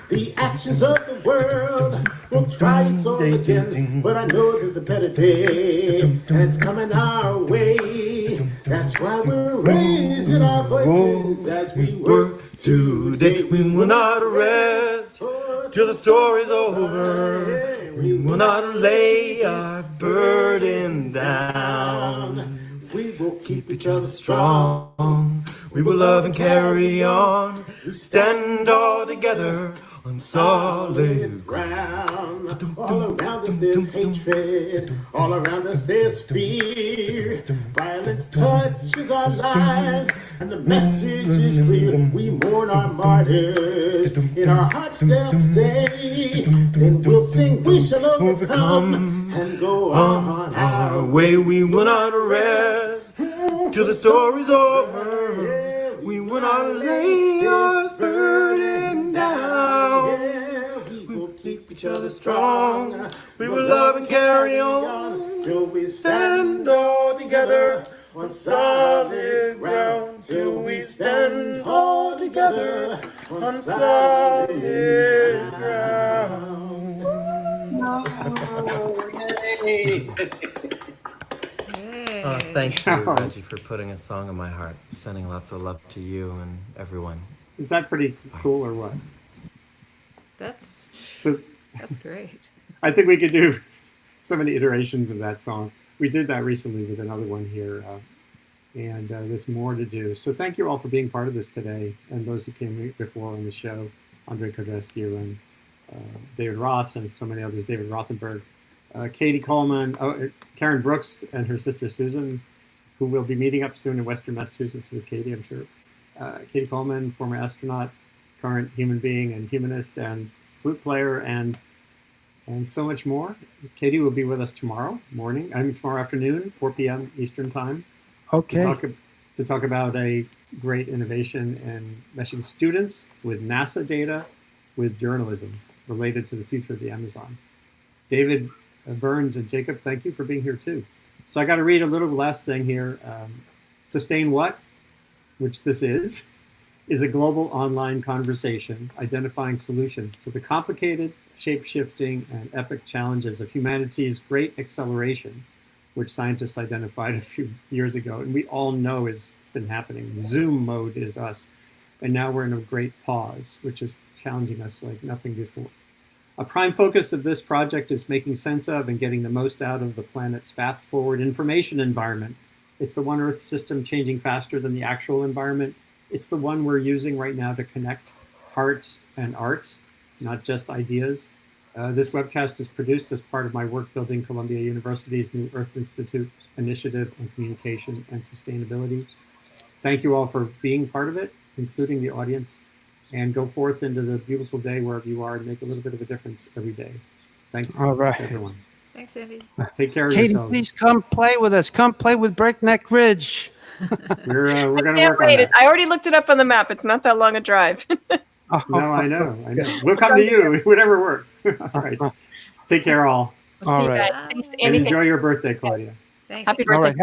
S17: The actions of the world will try us all again, but I know there's a better day, and it's coming our way. That's why we're raising our voices as we work today. We will not rest till the story's over. We will not lay our burden down. We will keep each other strong. We will love and carry on. Stand all together on solid ground. All around us there's hatred. All around us there's fear. Violence touches our lives, and the message is clear. We mourn our martyrs. In our hearts they'll stay. Then we'll sing, we shall overcome, and go on our way. We will not rest till the story's over. We will not lay our burden down. We will keep each other strong. We will love and carry on till we stand all together on solid ground till we stand all together on solid ground.
S16: Thank you, Reggie, for putting a song on my heart. Sending lots of love to you and everyone.
S1: Is that pretty cool or what?
S12: That's great.
S1: I think we could do so many iterations of that song. We did that recently with another one here, and there's more to do. So thank you all for being part of this today, and those who came before on the show, Andre Kodrescu and David Ross and so many others, David Rothenberg, Cady, Coleman, Karen Brooks and her sister Susan, who will be meeting up soon in Western Massachusetts with Cady, I'm sure. Cady Coleman, former astronaut, current human being and humanist and flute player and so much more. Cady will be with us tomorrow afternoon, 4 p.m. Eastern Time.
S14: Okay.
S1: To talk about a great innovation in meshing students with NASA data with journalism related to the future of the Amazon. David Burns and Jacob, thank you for being here too. So I got to read a little last thing here. Sustain What, which this is a global online conversation identifying solutions to the complicated, shape-shifting, and epic challenges of humanity's great acceleration, which scientists identified a few years ago, and we all know has been happening. Zoom mode is us. And now we're in a great pause, which is challenging us like nothing before. A prime focus of this project is making sense of and getting the most out of the planet's fast-forward information environment. It's the one Earth system changing faster than the actual environment. It's the one we're using right now to connect hearts and arts, not just ideas. This webcast is produced as part of my work building Columbia University's New Earth Institute initiative on communication and sustainability. Thank you all for being part of it, including the audience, and go forth into the beautiful day wherever you are and make a little bit of a difference every day. Thanks,
S14: all right,
S1: everyone.
S12: Thanks, Andy.
S1: Take care of
S14: Cady,
S1: yourselves.
S14: please come play with us. Come play with Breakneck Ridge.
S1: We're going to
S2: Can't
S1: work on
S2: wait.
S1: that.
S2: I already looked it up on the map. It's not that long a drive.
S1: No, I know. We'll come to you, whatever works. All right. Take care, all.
S14: All right.
S2: Thanks,
S1: And
S2: Andy.
S1: enjoy your birthday, Claudia.
S12: Thanks.
S2: Happy birthday.
S14: All right.